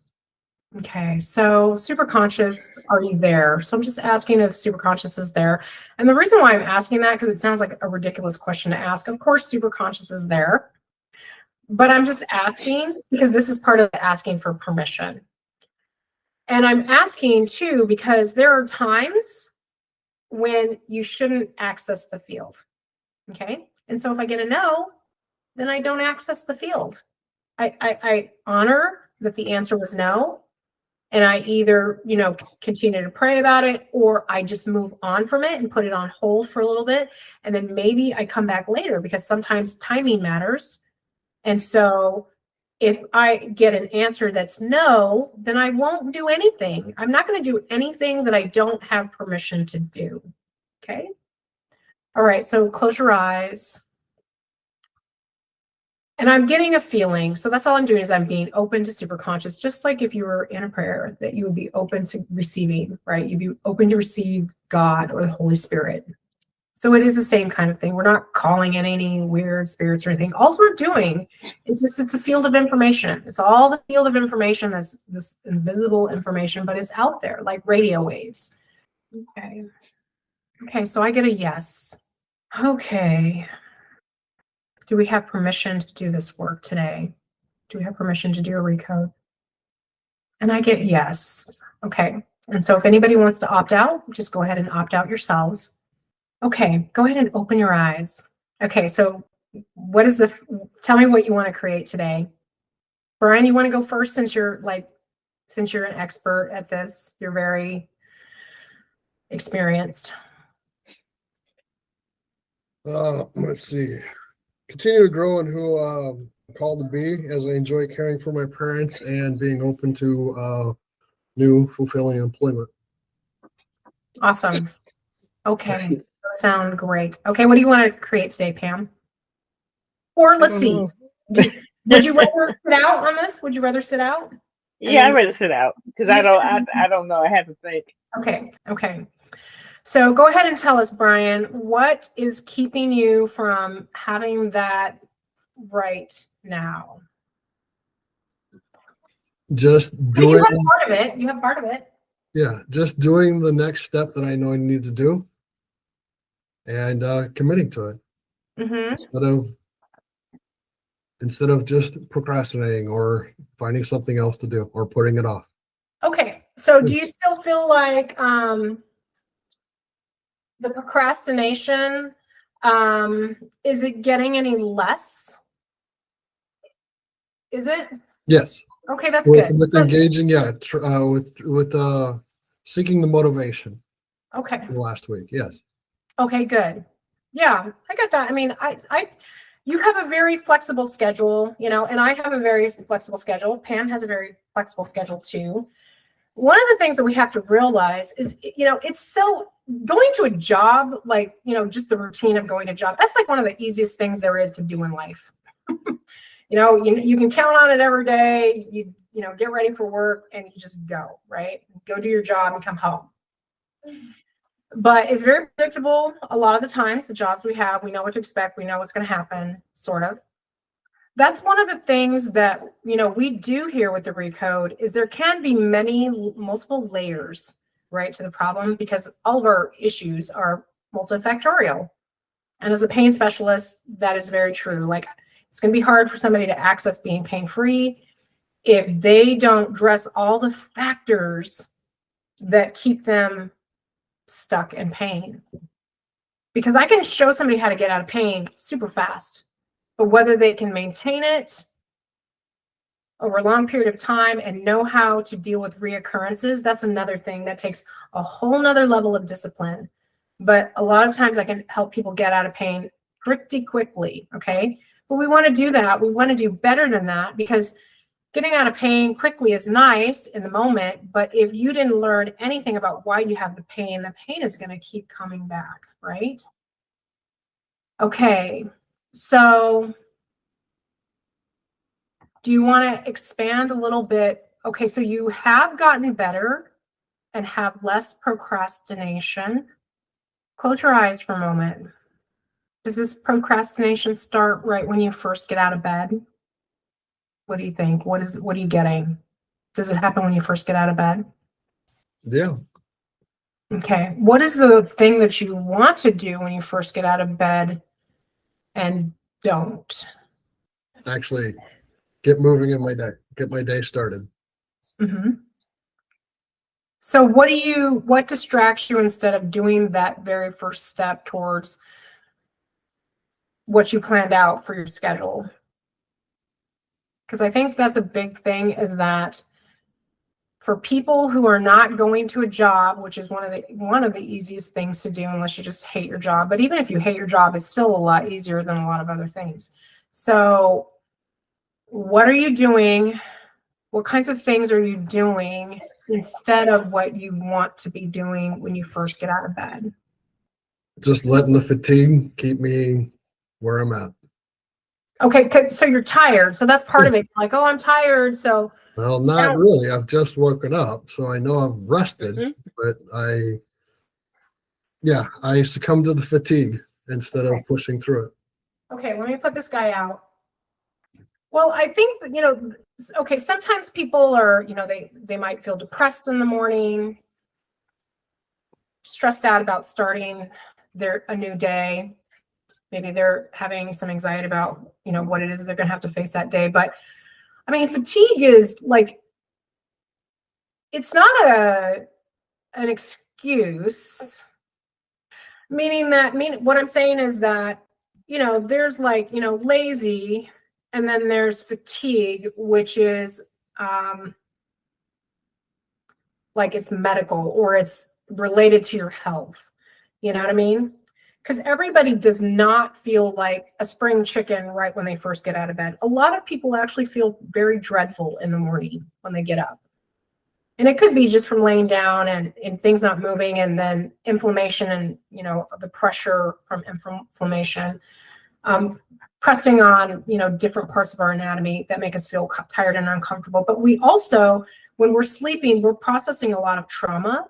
[SPEAKER 1] Okay, so superconscious, are you there? So I'm just asking if superconscious is there. And the reason why I'm asking that, because it sounds like a ridiculous question to ask. Of course, superconscious is there. But I'm just asking because this is part of the asking for permission. And I'm asking too because there are times when you shouldn't access the field. Okay, and so if I get a no, then I don't access the field. I honor that the answer was no. And I either, continue to pray about it, or I just move on from it and put it on hold for a little bit. And then maybe I come back later, because sometimes timing matters. And so if I get an answer that's no, then I won't do anything. I'm not going to do anything that I don't have permission to do. Okay. All right. So close your eyes. And I'm getting a feeling. So that's all I'm doing, is I'm being open to superconscious, just like if you were in a prayer, that you would be open to receiving, right? You'd be open to receive God or the Holy Spirit. So it is the same kind of thing. We're not calling in any weird spirits or anything. All we're doing is it's a field of information. It's all the field of information, that's this invisible information, but it's out there like radio waves. Okay. Okay, so I get a yes. Okay. Do we have permission to do this work today? Do we have permission to do a recode? And I get yes. Okay. And so if anybody wants to opt out, just go ahead and opt out yourselves. Okay, go ahead and open your eyes. Okay, so tell me what you want to create today. Brian, you want to go first, since you're an expert at this, you're very experienced.
[SPEAKER 3] Let's see. Continue to grow in who I'm called to be, as I enjoy caring for my parents and being open to new fulfilling employment.
[SPEAKER 1] Awesome. Okay, sound great. Okay, what do you want to create today, Pam? Or let's see. Would you rather sit out on this? Would you rather sit out?
[SPEAKER 2] Yeah, I'd rather sit out, because I don't know. I have to think.
[SPEAKER 1] Okay. So go ahead and tell us, Brian, what is keeping you from having that right now?
[SPEAKER 3] Just doing.
[SPEAKER 1] You have part of it.
[SPEAKER 3] Yeah, just doing the next step that I know I need to do, and committing to it, instead of just procrastinating or finding something else to do or putting it off.
[SPEAKER 1] Okay, so do you still feel like the procrastination, is it getting any less? Is it?
[SPEAKER 3] Yes.
[SPEAKER 1] Okay, that's good.
[SPEAKER 3] With engaging, with seeking the motivation.
[SPEAKER 1] Okay.
[SPEAKER 3] Last week, yes.
[SPEAKER 1] Okay, good. Yeah, I got that. I mean, you have a very flexible schedule, and I have a very flexible schedule. Pam has a very flexible schedule too. One of the things that we have to realize is, it's so, going to a job, like, just the routine of going to a job, that's like one of the easiest things there is to do in life. You can count on it every day. You get ready for work and you just go, right? Go do your job and come home. But it's very predictable. A lot of the times, the jobs we have, we know what to expect. We know what's going to happen, sort of. That's one of the things that, we do here with the RECODE, is there can be multiple layers, right, to the problem, because all of our issues are multifactorial. And as a pain specialist, that is very true. Like, it's going to be hard for somebody to access being pain-free if they don't address all the factors that keep them stuck in pain. Because I can show somebody how to get out of pain super fast, but whether they can maintain it over a long period of time and know how to deal with reoccurrences, that's another thing that takes a whole nother level of discipline. But a lot of times I can help people get out of pain pretty quickly, okay? But we want to do that. We want to do better than that, because getting out of pain quickly is nice in the moment, but if you didn't learn anything about why you have the pain is going to keep coming back, right? Okay, so do you want to expand a little bit? Okay, so you have gotten better and have less procrastination. Close your eyes for a moment. Does this procrastination start right when you first get out of bed? What do you think? What are you getting? Does it happen when you first get out of bed?
[SPEAKER 3] Yeah.
[SPEAKER 1] Okay. What is the thing that you want to do when you first get out of bed and don't?
[SPEAKER 3] Actually, get moving in my day. Get my day started.
[SPEAKER 1] Mm-hmm. So what distracts you instead of doing that very first step towards what you planned out for your schedule? Because I think that's a big thing, is that for people who are not going to a job, which is one of the easiest things to do unless you just hate your job. But even if you hate your job, it's still a lot easier than a lot of other things. So what are you doing? What kinds of things are you doing instead of what you want to be doing when you first get out of bed?
[SPEAKER 3] Just letting the fatigue keep me where I'm at.
[SPEAKER 1] Okay, so you're tired. So that's part of it. Like, oh, I'm tired. So
[SPEAKER 3] Well, not really. I've just woken up, so I know I'm rested, but I succumb to the fatigue instead of pushing through it.
[SPEAKER 1] okay, let me put this guy out. Well, I think, okay, sometimes people are, they might feel depressed in the morning, stressed out about starting a new day. Maybe they're having some anxiety about, what it is they're going to have to face that day. But I mean, fatigue is like, it's not an excuse, meaning what I'm saying is that, there's like, lazy, and then there's fatigue, which is like it's medical or it's related to your health. You know what I mean? Because everybody does not feel like a spring chicken right when they first get out of bed. A lot of people actually feel very dreadful in the morning when they get up. And it could be just from laying down and things not moving, and then inflammation and, the pressure from inflammation, pressing on, different parts of our anatomy that make us feel tired and uncomfortable. But we also, when we're sleeping, we're processing a lot of trauma.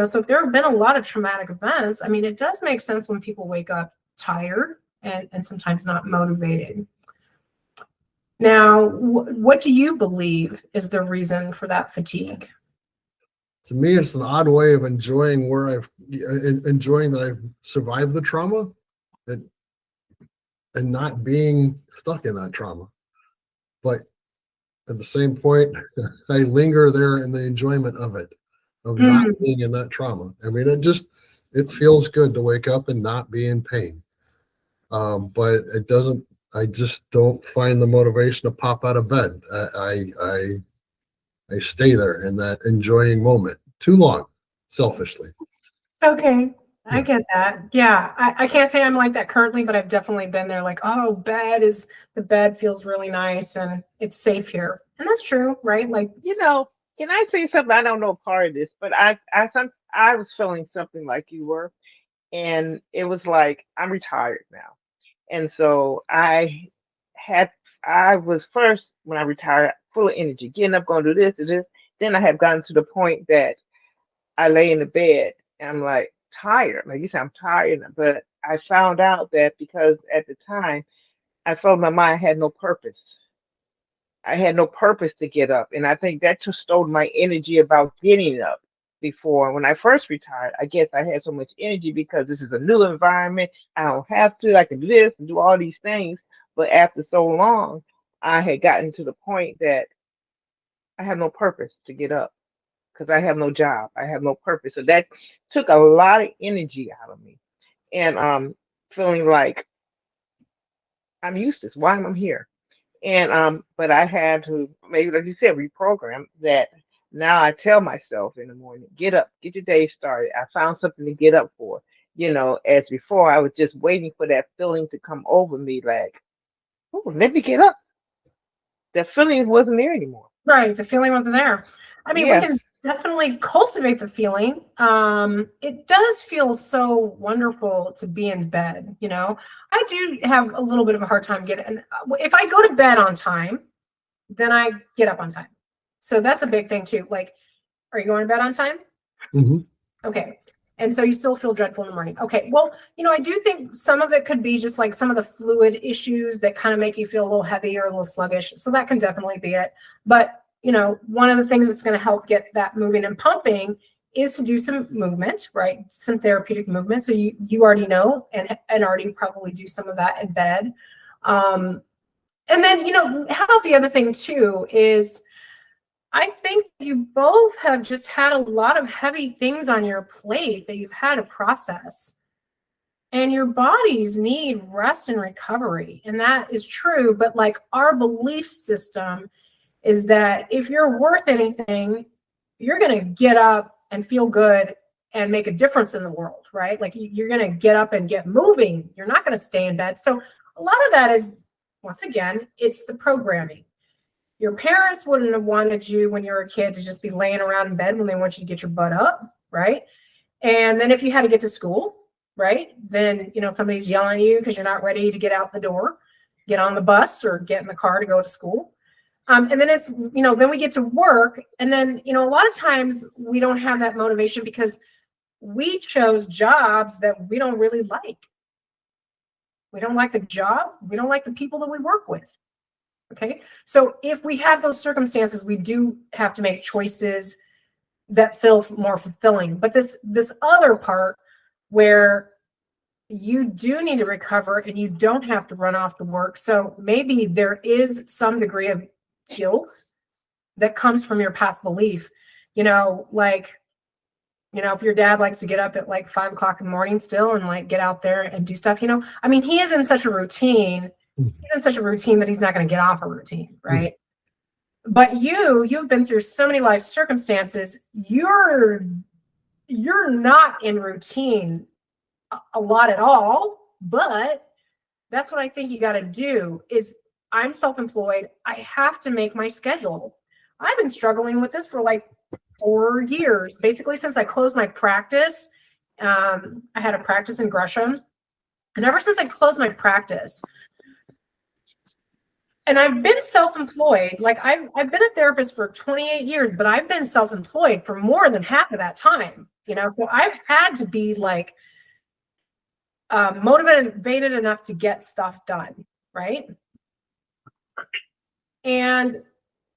[SPEAKER 1] So if there have been a lot of traumatic events, I mean, it does make sense when people wake up tired and sometimes not motivated. Now, what do you believe is the reason for that fatigue?
[SPEAKER 3] To me, it's an odd way of enjoying that I've survived the trauma and not being stuck in that trauma. But at the same point, I linger there in the enjoyment of it, of not being in that trauma. I mean, it feels good to wake up and not be in pain. But I just don't find the motivation to pop out of bed. I stay there in that enjoying moment too long, selfishly.
[SPEAKER 1] Okay, I get that. Yeah, I can't say I'm like that currently, but I've definitely been there. Like, oh, the bed feels really nice and it's safe here, and that's true, right? Like,
[SPEAKER 2] can I say something? I don't know part of this, but I was feeling something like you were, and it was like I'm retired now, and so I was first when I retired full of energy, getting up, going to do this and this. Then I have gotten to the point that I lay in the bed and I'm like tired. Like you said, I'm tired, but I found out that because at the time I felt my mind had no purpose. I had no purpose to get up. And I think that just stole my energy about getting up before. When I first retired, I guess I had so much energy because this is a new environment. I don't have to, I can do this and do all these things. But after so long, I had gotten to the point that I have no purpose to get up because I have no job. I have no purpose. So that took a lot of energy out of me. And feeling like I'm useless. Why am I here? And but I had to, maybe like you said, reprogram that. Now I tell myself in the morning, get up, get your day started. I found something to get up for. As before, I was just waiting for that feeling to come over me, like, oh, let me get up. That feeling wasn't there anymore.
[SPEAKER 1] right, the feeling wasn't there. I mean, we
[SPEAKER 2] Yes.
[SPEAKER 1] can definitely cultivate the feeling. It does feel so wonderful to be in bed. I do have a little bit of a hard time getting. If I go to bed on time, then I get up on time. So that's a big thing too. Like, are you going to bed on time?
[SPEAKER 3] Mm-hmm.
[SPEAKER 1] Okay. And so you still feel dreadful in the morning. Okay. Well, I do think some of it could be just like some of the fluid issues that kind of make you feel a little heavy or a little sluggish. So that can definitely be it. But, one of the things that's going to help get that moving and pumping is to do some movement, right? Some therapeutic movement. So you already know and already probably do some of that in bed. And then, how about the other thing too is I think you both have just had a lot of heavy things on your plate that you've had to process. And your bodies need rest and recovery. And that is true. But like our belief system is that if you're worth anything, you're going to get up and feel good and make a difference in the world, right? Like you're going to get up and get moving. You're not going to stay in bed. So a lot of that is, once again, it's the programming. Your parents wouldn't have wanted you when you were a kid to just be laying around in bed when they want you to get your butt up, right? And then if you had to get to school, right, then, you know, somebody's yelling at you because you're not ready to get out the door, get on the bus or get in the car to go to school. And then it's, you know, then we get to work. And then, you know, a lot of times we don't have that motivation because we chose jobs that we don't really like. We don't like the job. We don't like the people that we work with. Okay. So if we have those circumstances, we do have to make choices that feel more fulfilling. But this other part where you do need to recover and you don't have to run off to work. So maybe there is some degree of guilt that comes from your past belief, you know, like, you know, if your dad likes to get up at like 5 o'clock in the morning still and like get out there and do stuff, you know, I mean, he is in such a routine. He's in such a routine that he's not going to get off a routine, right? But you've been through so many life circumstances. You're not in routine a lot at all, but that's what I think you got to do is I'm self-employed. I have to make my schedule. I've been struggling with this for like 4 years, basically since I closed my practice. I had a practice in Gresham, and ever since I closed my practice, and I've been self-employed, like I've been a therapist for 28 years, but I've been self-employed for more than half of that time, you know, so I've had to be like motivated enough to get stuff done, right? And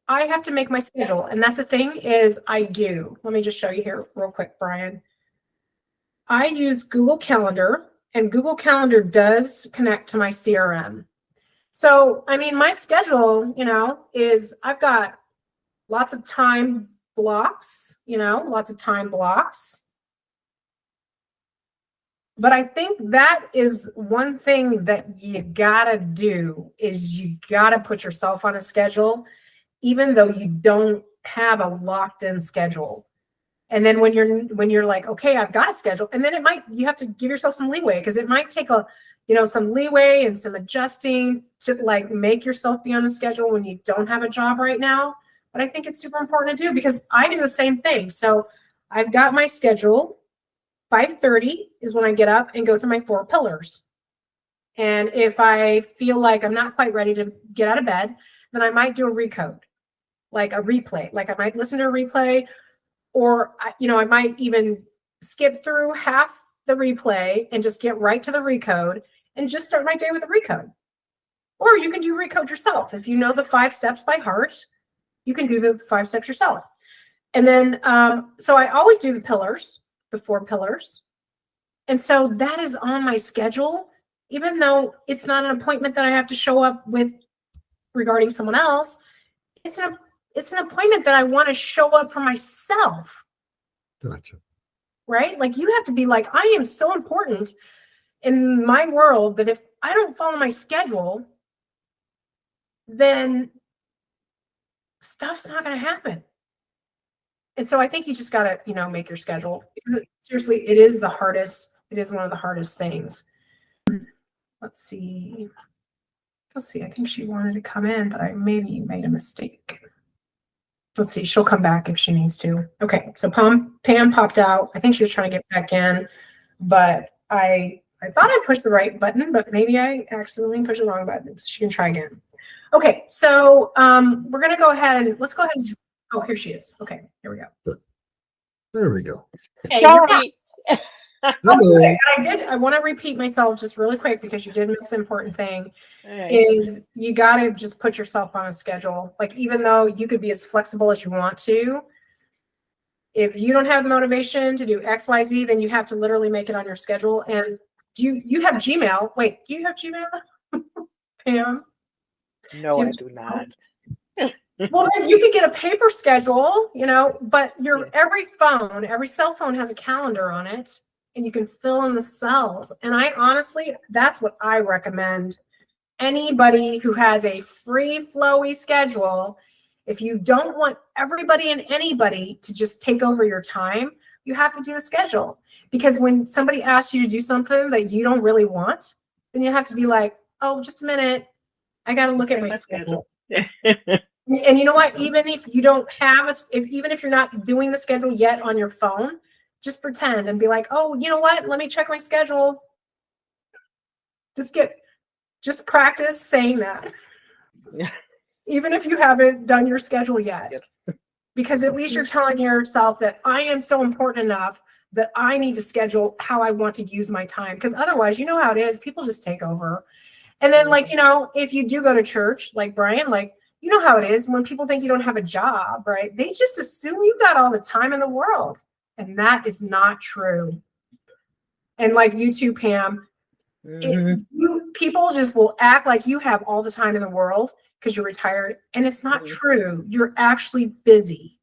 [SPEAKER 1] I have to make my schedule. And that's the thing is I do. Let me just show you here real quick, Brian. I use Google Calendar, and Google Calendar does connect to my CRM. So, I mean, my schedule, you know, is I've got lots of time blocks, you know, lots of time blocks. But I think that is one thing that you gotta do is you gotta put yourself on a schedule, even though you don't have a locked in schedule. And then when you're like, okay, I've got a schedule, and then you have to give yourself some leeway because it might take some leeway and some adjusting to like make yourself be on a schedule when you don't have a job right now. But I think it's super important to do because I do the same thing. So I've got my schedule. 5:30 is when I get up and go through my 4 pillars. And if I feel like I'm not quite ready to get out of bed, then I might do a recode, like a replay. Like I might listen to a replay, or I might even skip through half the replay and just get right to the recode and just start my day with a recode. Or you can do recode yourself. If you know the 5 steps by heart, you can do the 5 steps yourself. And then, so I always do the pillars, the 4 pillars. And so that is on my schedule, even though it's not an appointment that I have to show up with regarding someone else. It's an appointment that I want to show up for myself.
[SPEAKER 3] Gotcha.
[SPEAKER 1] Right? Like you have to be like, I am so important in my world that if I don't follow my schedule, then stuff's not going to happen. And so I think you just got to, make your schedule. Seriously, it is the hardest. It is one of the hardest things. Let's see. I think she wanted to come in, but I maybe made a mistake. Let's see. She'll come back if she needs to. Okay. So Pam popped out. I think she was trying to get back in, but I thought I pushed the right button, but maybe I accidentally pushed the wrong button. So she can try again. Okay. So we're going to go ahead and let's go ahead and just, oh, here she is. Okay. Here we go.
[SPEAKER 3] There we go.
[SPEAKER 2] Hey, sorry.
[SPEAKER 1] Okay, I want to repeat myself just really quick because you did miss the important thing. Is you got to just put yourself on a schedule. Like, even though you could be as flexible as you want to, if you don't have the motivation to do X, Y, Z, then you have to literally make it on your schedule. And you have Gmail? Wait, do you have Gmail, Pam?
[SPEAKER 2] No, I do not.
[SPEAKER 1] Well, then you could get a paper schedule, but every cell phone has a calendar on it. and you can fill in the cells. And I honestly, that's what I recommend. Anybody who has a free flowy schedule, if you don't want everybody and anybody to just take over your time, you have to do a schedule. Because when somebody asks you to do something that you don't really want, then you have to be like, oh, just a minute, I got to look at my schedule. And you know what? Even if you don't have even if you're not doing the schedule yet on your phone, just pretend and be like, oh, you know what? Let me check my schedule. Just practice saying that.
[SPEAKER 2] Yeah.
[SPEAKER 1] Even if you haven't done your schedule yet.
[SPEAKER 2] Yep.
[SPEAKER 1] Because at least you're telling yourself that I am so important enough that I need to schedule how I want to use my time. Because otherwise, you know how it is. People just take over. And then, like, you know, if you do go to church, like Brian, like, you know how it is when people think you don't have a job, right? They just assume you got all the time in the world. And that is not true. And like you too, Pam, people just will act like you have all the time in the world because you're retired. And it's not true. You're actually busy.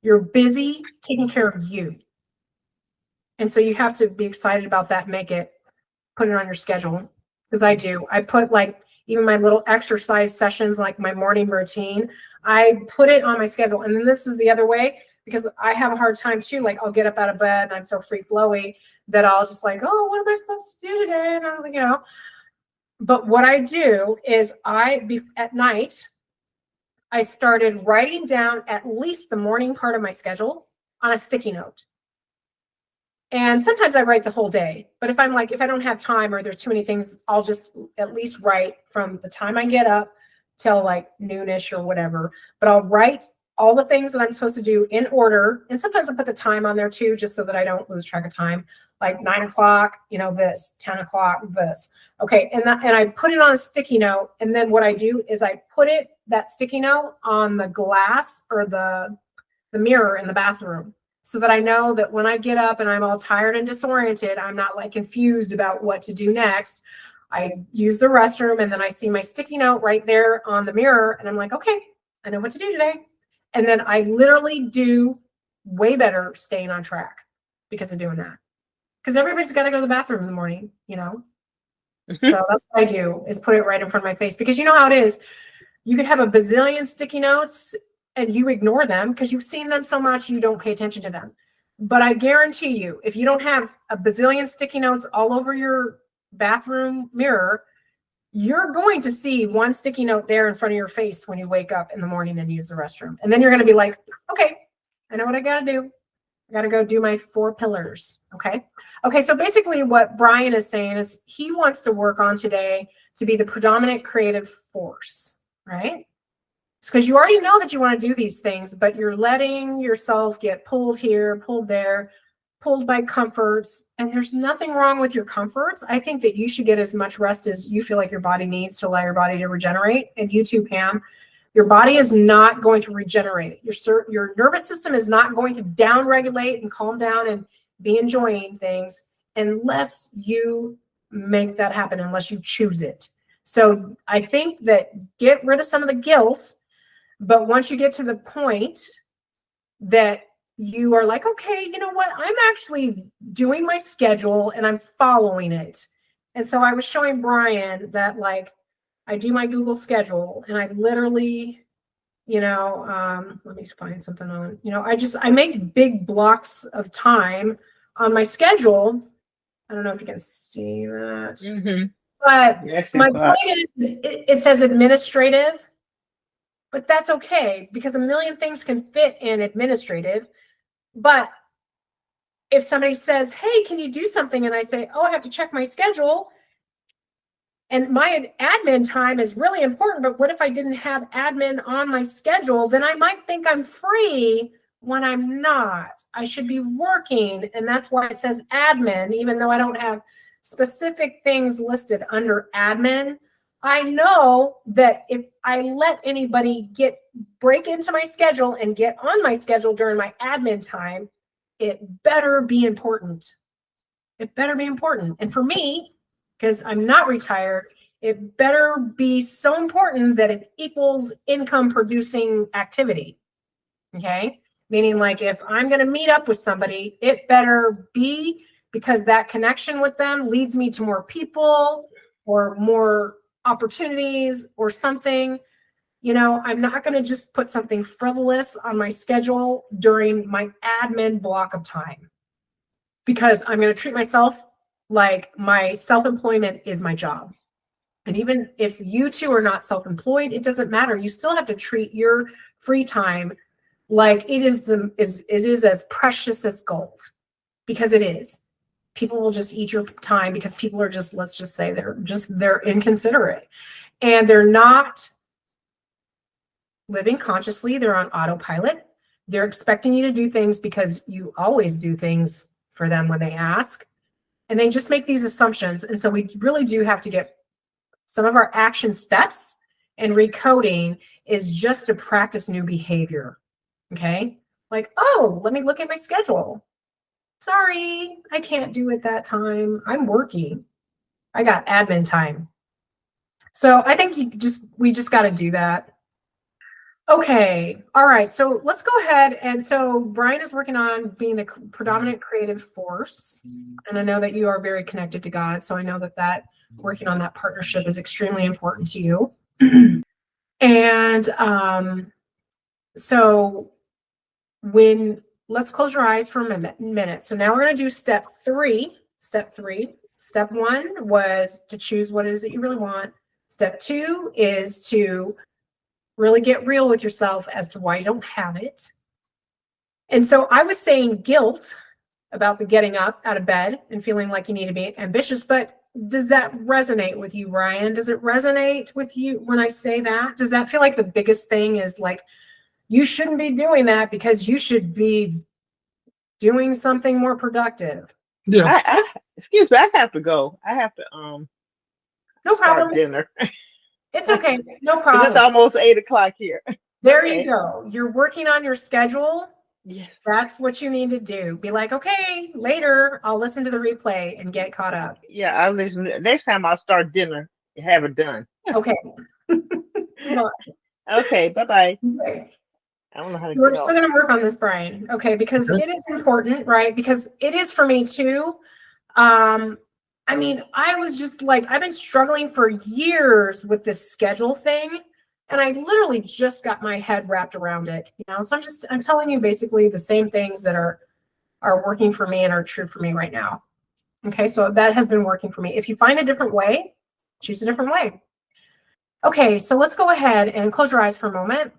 [SPEAKER 1] You're busy taking care of you. And so you have to be excited about that. Put it on your schedule. Because I do. I put like even my little exercise sessions, like my morning routine, I put it on my schedule. And then this is the other way, because I have a hard time too. Like I'll get up out of bed and I'm so free flowy that I'll just like, oh, what am I supposed to do today? And I'm like, you know, but what I do is at night, I started writing down at least the morning part of my schedule on a sticky note. And sometimes I write the whole day, but if I don't have time or there's too many things, I'll just at least write from the time I get up till like noonish or whatever. But I'll write all the things that I'm supposed to do in order. And sometimes I put the time on there too, just so that I don't lose track of time. Like 9 o'clock, you know, this, 10 o'clock, this. Okay. And I put it on a sticky note. And then what I do is I put that sticky note on the glass or the mirror in the bathroom, so that I know that when I get up and I'm all tired and disoriented, I'm not like confused about what to do next. I use the restroom and then I see my sticky note right there on the mirror and I'm like, okay, I know what to do today. And then I literally do way better staying on track because of doing that. Because everybody's got to go to the bathroom in the morning, you know? So that's what I do, is put it right in front of my face. Because you know how it is. You could have a bazillion sticky notes and you ignore them because you've seen them so much you don't pay attention to them. But I guarantee you, if you don't have a bazillion sticky notes all over your bathroom mirror, you're going to see one sticky note there in front of your face when you wake up in the morning and use the restroom. And then you're going to be like, okay, I know what I got to do. I got to go do my 4 pillars. Okay. Okay. So basically what Brian is saying is he wants to work on today to be the predominant creative force, right? It's because you already know that you want to do these things, but you're letting yourself get pulled here, pulled there, pulled by comforts. And there's nothing wrong with your comforts. I think that you should get as much rest as you feel like your body needs to allow your body to regenerate. And you too, Pam, your body is not going to regenerate. Your nervous system is not going to downregulate and calm down and be enjoying things unless you make that happen, unless you choose it. So I think that get rid of some of the guilt. But once you get to the point that you are like, okay, you know what? I'm actually doing my schedule and I'm following it. And so I was showing Brian that, like, I do my Google schedule and I literally, you know, let me find something on, you know, I make big blocks of time on my schedule. I don't know if you can see that, but
[SPEAKER 2] yes,
[SPEAKER 1] my point is it says administrative. But that's okay because a million things can fit in administrative. But if somebody says, hey, can you do something? And I say, oh, I have to check my schedule. And my admin time is really important. But what if I didn't have admin on my schedule? Then I might think I'm free when I'm not. I should be working. And that's why it says admin, even though I don't have specific things listed under admin. I know that if I let anybody break into my schedule and get on my schedule during my admin time, it better be important. It better be important. And for me, because I'm not retired, it better be so important that it equals income producing activity. Okay. Meaning, like, if I'm going to meet up with somebody, it better be because that connection with them leads me to more people or more opportunities or something. You know, I'm not going to just put something frivolous on my schedule during my admin block of time, because I'm going to treat myself like my self-employment is my job. And even if you two are not self-employed, it doesn't matter. You still have to treat your free time like it is as precious as gold, because it is. People will just eat your time because people are just, let's just say they're inconsiderate, and they're not living consciously. They're on autopilot. They're expecting you to do things because you always do things for them when they ask, and they just make these assumptions. And so we really do have to get some of our action steps, and recoding is just to practice new behavior. Okay. Like, oh, let me look at my schedule. Sorry, I can't do it that time. I'm working. I got admin time. So I think we just got to do that. Okay. All right. So let's go ahead. And so Brian is working on being the predominant creative force. And I know that you are very connected to God. So I know that working on that partnership is extremely important to you. And so let's close your eyes for a minute. So now we're going to do step three. Step one was to choose what it is that you really want. Step two is to really get real with yourself as to why you don't have it. And so I was saying guilt about the getting up out of bed and feeling like you need to be ambitious, but does that resonate with you, Brian? Does it resonate with you when I say that? Does that feel like the biggest thing is like, you shouldn't be doing that because you should be doing something more productive?
[SPEAKER 3] Yeah.
[SPEAKER 2] Excuse me, I have to go. I have to
[SPEAKER 1] No
[SPEAKER 2] start
[SPEAKER 1] problem.
[SPEAKER 2] dinner.
[SPEAKER 1] It's okay. No
[SPEAKER 2] 'Cause
[SPEAKER 1] problem.
[SPEAKER 2] it's almost 8 o'clock here.
[SPEAKER 1] There
[SPEAKER 2] Okay.
[SPEAKER 1] you go. You're working on your schedule.
[SPEAKER 2] Yes.
[SPEAKER 1] That's what you need to do. Be like, okay, later I'll listen to the replay and get caught up.
[SPEAKER 2] Yeah, I'll listen. Next time I'll start dinner. Have it done.
[SPEAKER 1] Okay.
[SPEAKER 2] Okay, bye-bye.
[SPEAKER 1] Okay.
[SPEAKER 2] I don't know how to
[SPEAKER 1] We're
[SPEAKER 2] get
[SPEAKER 1] still
[SPEAKER 2] off.
[SPEAKER 1] going to work on this, Brian. Okay, because
[SPEAKER 3] Okay.
[SPEAKER 1] it is important, right? Because it is for me too. I mean, I was just like, I've been struggling for years with this schedule thing, and I literally just got my head wrapped around it, you know? So I'm telling you basically the same things that are working for me and are true for me right now. Okay, so that has been working for me. If you find a different way, choose a different way. Okay, so let's go ahead and close your eyes for a moment.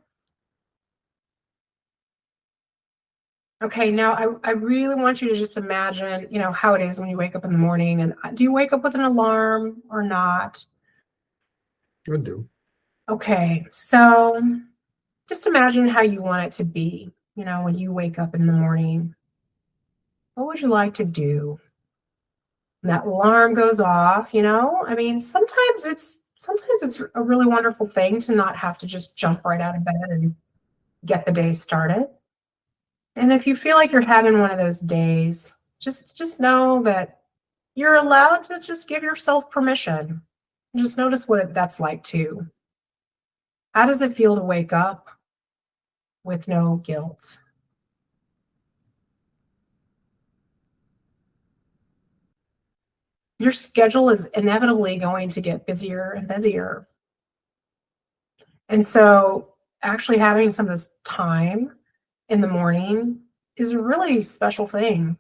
[SPEAKER 1] Okay, now I really want you to just imagine, you know, how it is when you wake up in the morning. And do you wake up with an alarm or not?
[SPEAKER 3] I do.
[SPEAKER 1] Okay, so just imagine how you want it to be, you know, when you wake up in the morning. What would you like to do? And that alarm goes off, you know? I mean, sometimes it's a really wonderful thing to not have to just jump right out of bed and get the day started. And if you feel like you're having one of those days, just know that you're allowed to just give yourself permission. Just notice what that's like too. How does it feel to wake up with no guilt? Your schedule is inevitably going to get busier and busier. And so actually having some of this time in the morning is a really special thing.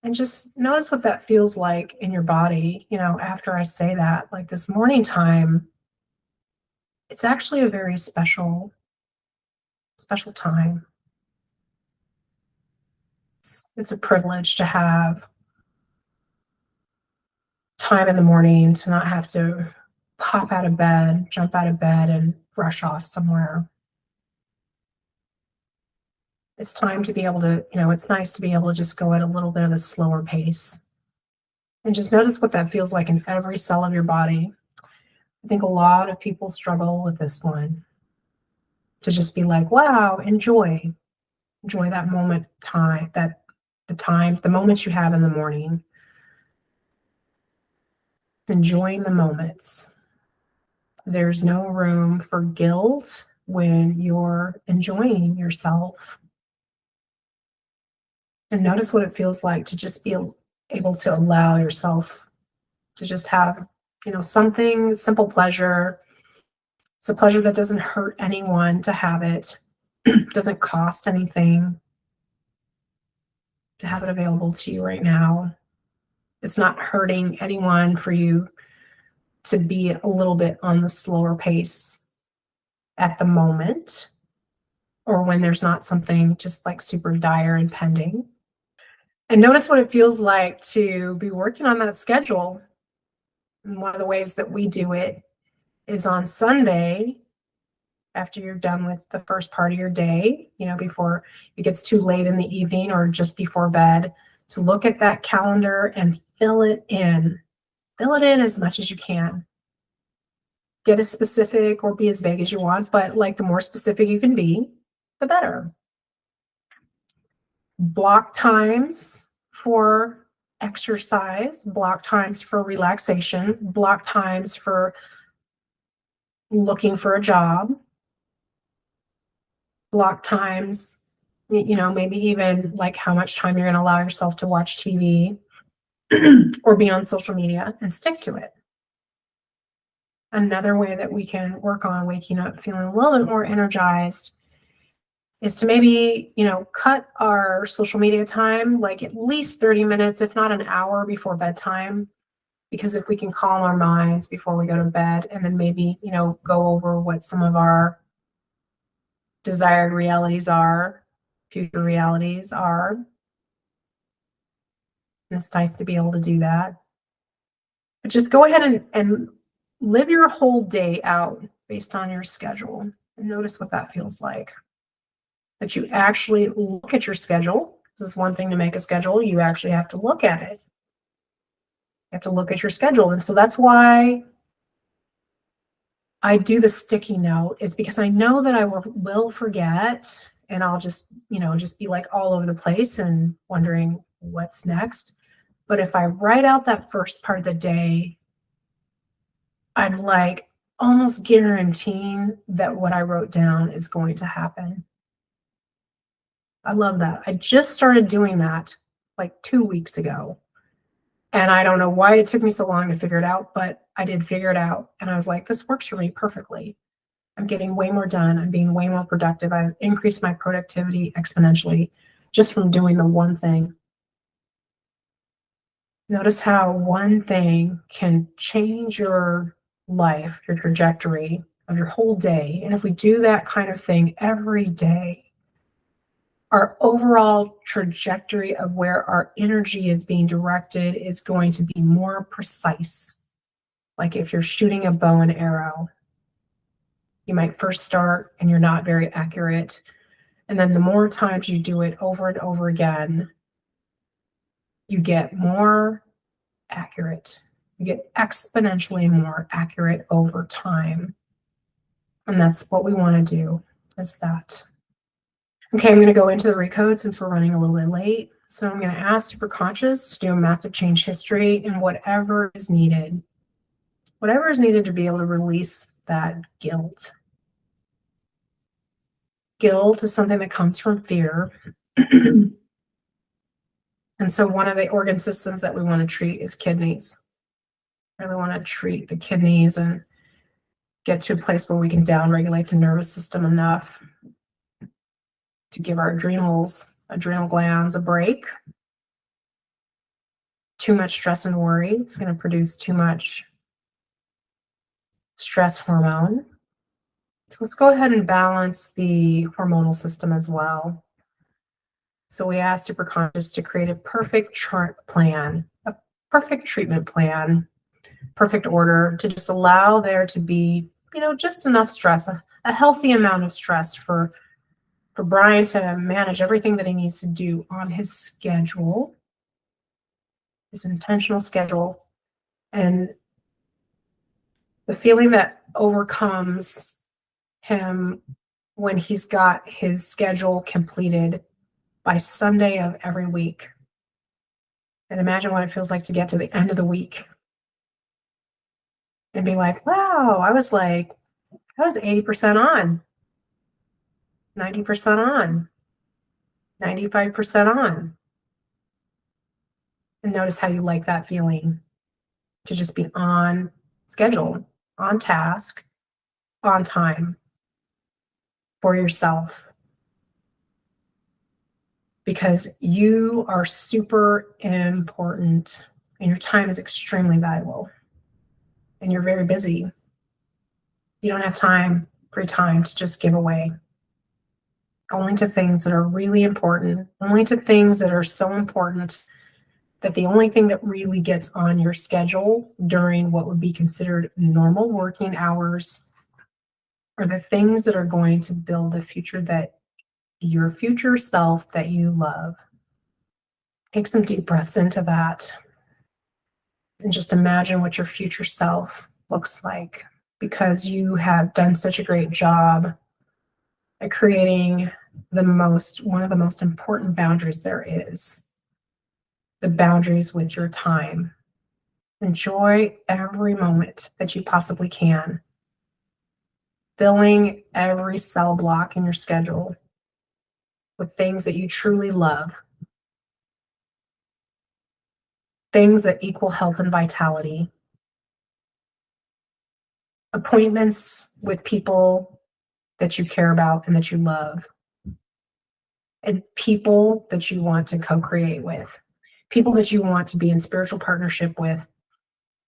[SPEAKER 1] And just notice what that feels like in your body, you know, after I say that, like this morning time, it's actually a very special time. It's a privilege to have time in the morning, to not have to pop out of bed, jump out of bed, and rush off somewhere. It's time to be able to, you know, it's nice to be able to just go at a little bit of a slower pace. And just notice what that feels like in every cell of your body. I think a lot of people struggle with this one. To just be like, wow, enjoy that moment, the moments you have in the morning. Enjoying the moments. There's no room for guilt when you're enjoying yourself. And notice what it feels like to just be able to allow yourself to just have, something simple pleasure. It's a pleasure that doesn't hurt anyone to have it, doesn't cost anything to have it available to you right now. It's not hurting anyone for you to be a little bit on the slower pace at the moment, or when there's not something just like super dire and pending. And notice what it feels like to be working on that schedule. And one of the ways that we do it is on Sunday, after you're done with the first part of your day, before it gets too late in the evening or just before bed, to look at that calendar and fill it in. Fill it in as much as you can. Get as specific or be as vague as you want, but like the more specific you can be, the better. Block times for exercise, block times for relaxation, block times for looking for a job, block times, maybe even like how much time you're going to allow yourself to watch TV or be on social media, and stick to it. Another way that we can work on waking up feeling a little bit more energized is to maybe, cut our social media time like at least 30 minutes, if not an hour before bedtime. Because if we can calm our minds before we go to bed, and then maybe, go over what some of our desired realities are, future realities are. And it's nice to be able to do that. But just go ahead and live your whole day out based on your schedule, and notice what that feels like. That you actually look at your schedule. This is one thing to make a schedule. You actually have to look at it. You have to look at your schedule. And so that's why I do the sticky note, is because I know that I will forget, and I'll just be like all over the place and wondering what's next. But if I write out that first part of the day, I'm like almost guaranteeing that what I wrote down is going to happen. I love that. I just started doing that like 2 weeks ago. And I don't know why it took me so long to figure it out, but I did figure it out. And I was like, this works for me perfectly. I'm getting way more done. I'm being way more productive. I've increased my productivity exponentially just from doing the one thing. Notice how one thing can change your life, your trajectory of your whole day. And if we do that kind of thing every day, our overall trajectory of where our energy is being directed is going to be more precise. Like if you're shooting a bow and arrow, you might first start and you're not very accurate. And then the more times you do it over and over again, you get more accurate. You get exponentially more accurate over time. And that's what we want to do, is that. Okay, I'm going to go into the RECODE since we're running a little bit late. So I'm going to ask Superconscious to do a massive change history and whatever is needed. Whatever is needed to be able to release that guilt. Guilt is something that comes from fear. And so one of the organ systems that we want to treat is kidneys. Really want to treat the kidneys and get to a place where we can downregulate the nervous system enough to give our adrenal glands a break. Too much stress and worry, it's going to produce too much stress hormone. So let's go ahead and balance the hormonal system as well. So we asked Superconscious to create a perfect chart plan, a perfect treatment plan, perfect order, to just allow there to be, just enough stress, a healthy amount of stress for Brian to manage everything that he needs to do on his schedule, his intentional schedule, and the feeling that overcomes him when he's got his schedule completed by Sunday of every week. And imagine what it feels like to get to the end of the week and be like, wow, I was 80% on. 90% on, 95% on. And notice how you like that feeling to just be on schedule, on task, on time for yourself. Because you are super important and your time is extremely valuable. And you're very busy. You don't have time, free time to just give away. Only to things that are really important, only to things that are so important that the only thing that really gets on your schedule during what would be considered normal working hours are the things that are going to build the future that your future self that you love. Take some deep breaths into that and just imagine what your future self looks like, because you have done such a great job at creating one of the most important boundaries there is, the boundaries with your time. Enjoy every moment that you possibly can, filling every cell block in your schedule with things that you truly love, things that equal health and vitality, appointments with people that you care about and that you love, and people that you want to co-create with, people that you want to be in spiritual partnership with.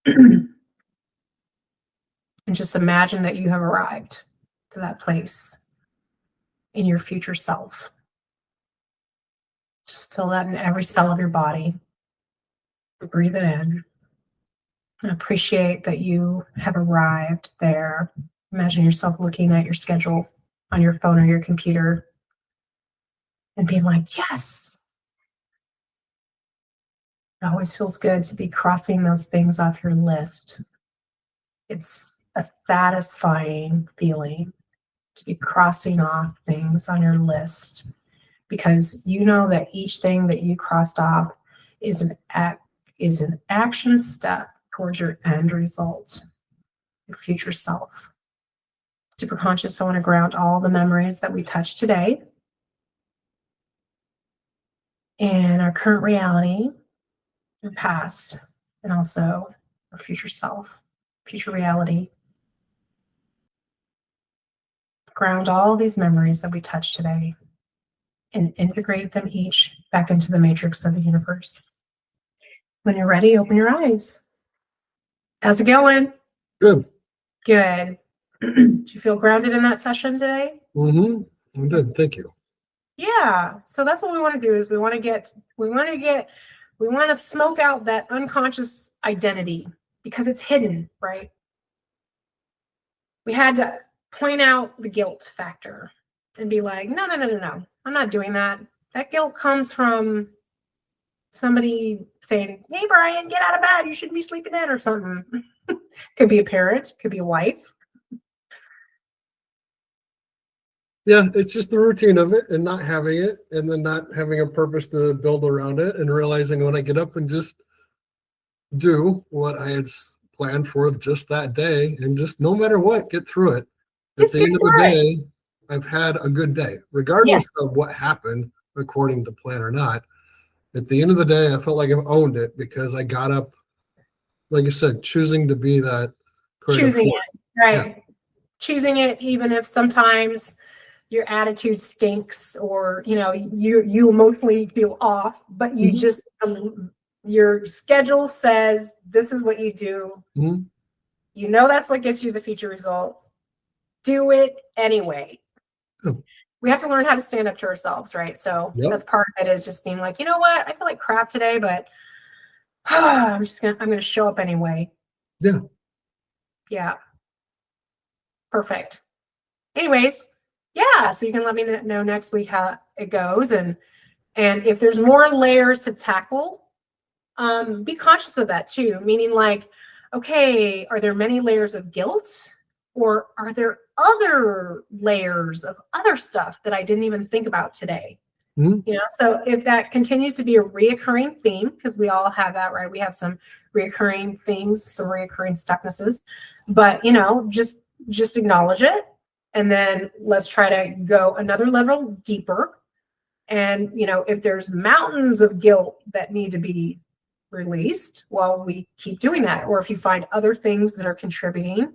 [SPEAKER 1] And just imagine that you have arrived to that place in your future self. Just feel that in every cell of your body. Breathe it in. And appreciate that you have arrived there. Imagine yourself looking at your schedule on your phone or your computer and being like, yes. It always feels good to be crossing those things off your list. It's a satisfying feeling to be crossing off things on your list, because you know that each thing that you crossed off is an action step towards your end result, your future self. Super conscious, I want to ground all the memories that we touched today and our current reality, your past, and also our future self, future reality. Ground all these memories that we touched today and integrate them each back into the matrix of the universe. When you're ready, open your eyes. How's it going?
[SPEAKER 3] Good.
[SPEAKER 1] Good. Did you feel grounded in that session today?
[SPEAKER 3] Mm-hmm. I'm good. Thank you.
[SPEAKER 1] Yeah. So that's what we want to do is we want to smoke out that unconscious identity because it's hidden, right? We had to point out the guilt factor and be like, no. I'm not doing that. That guilt comes from somebody saying, hey, Brian, get out of bed. You shouldn't be sleeping in or something. Could be a parent, could be a wife.
[SPEAKER 3] Yeah, it's just the routine of it and not having it, and then not having a purpose to build around it, and realizing when I get up and just do what I had planned for just that day, and just no matter what, get through it. At the end of the day, I've had a good day, regardless of what happened according to plan or not. At the end of the day, I felt like I've owned it because I got up, like I said, choosing to be that.
[SPEAKER 1] Choosing it, right? Yeah. Choosing it, even if sometimes your attitude stinks, or you emotionally feel off, but you just your schedule says this is what you do. That's what gets you the future result. Do it anyway. We have to learn how to stand up to ourselves, right? So that's part of it, is just being like, you know what, I feel like crap today, but I'm gonna show up anyway. Yeah. Perfect. Anyways, so you can let me know next week how it goes, and if there's more layers to tackle, be conscious of that too. Meaning, like, okay, are there many layers of guilt, or are there other layers of other stuff that I didn't even think about today? So if that continues to be a reoccurring theme, because we all have that, right? We have some reoccurring themes, some reoccurring stucknesses, but just acknowledge it And then let's try to go another level deeper. And, you know, if there's mountains of guilt that need to be released, well, we keep doing that. Or if you find other things that are contributing,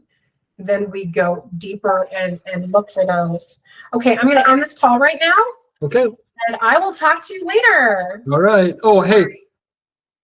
[SPEAKER 1] then we go deeper and look for those. Okay, I'm going to end this call right now,
[SPEAKER 3] Okay.
[SPEAKER 1] and I will talk to you later.
[SPEAKER 3] All right. Oh, hey,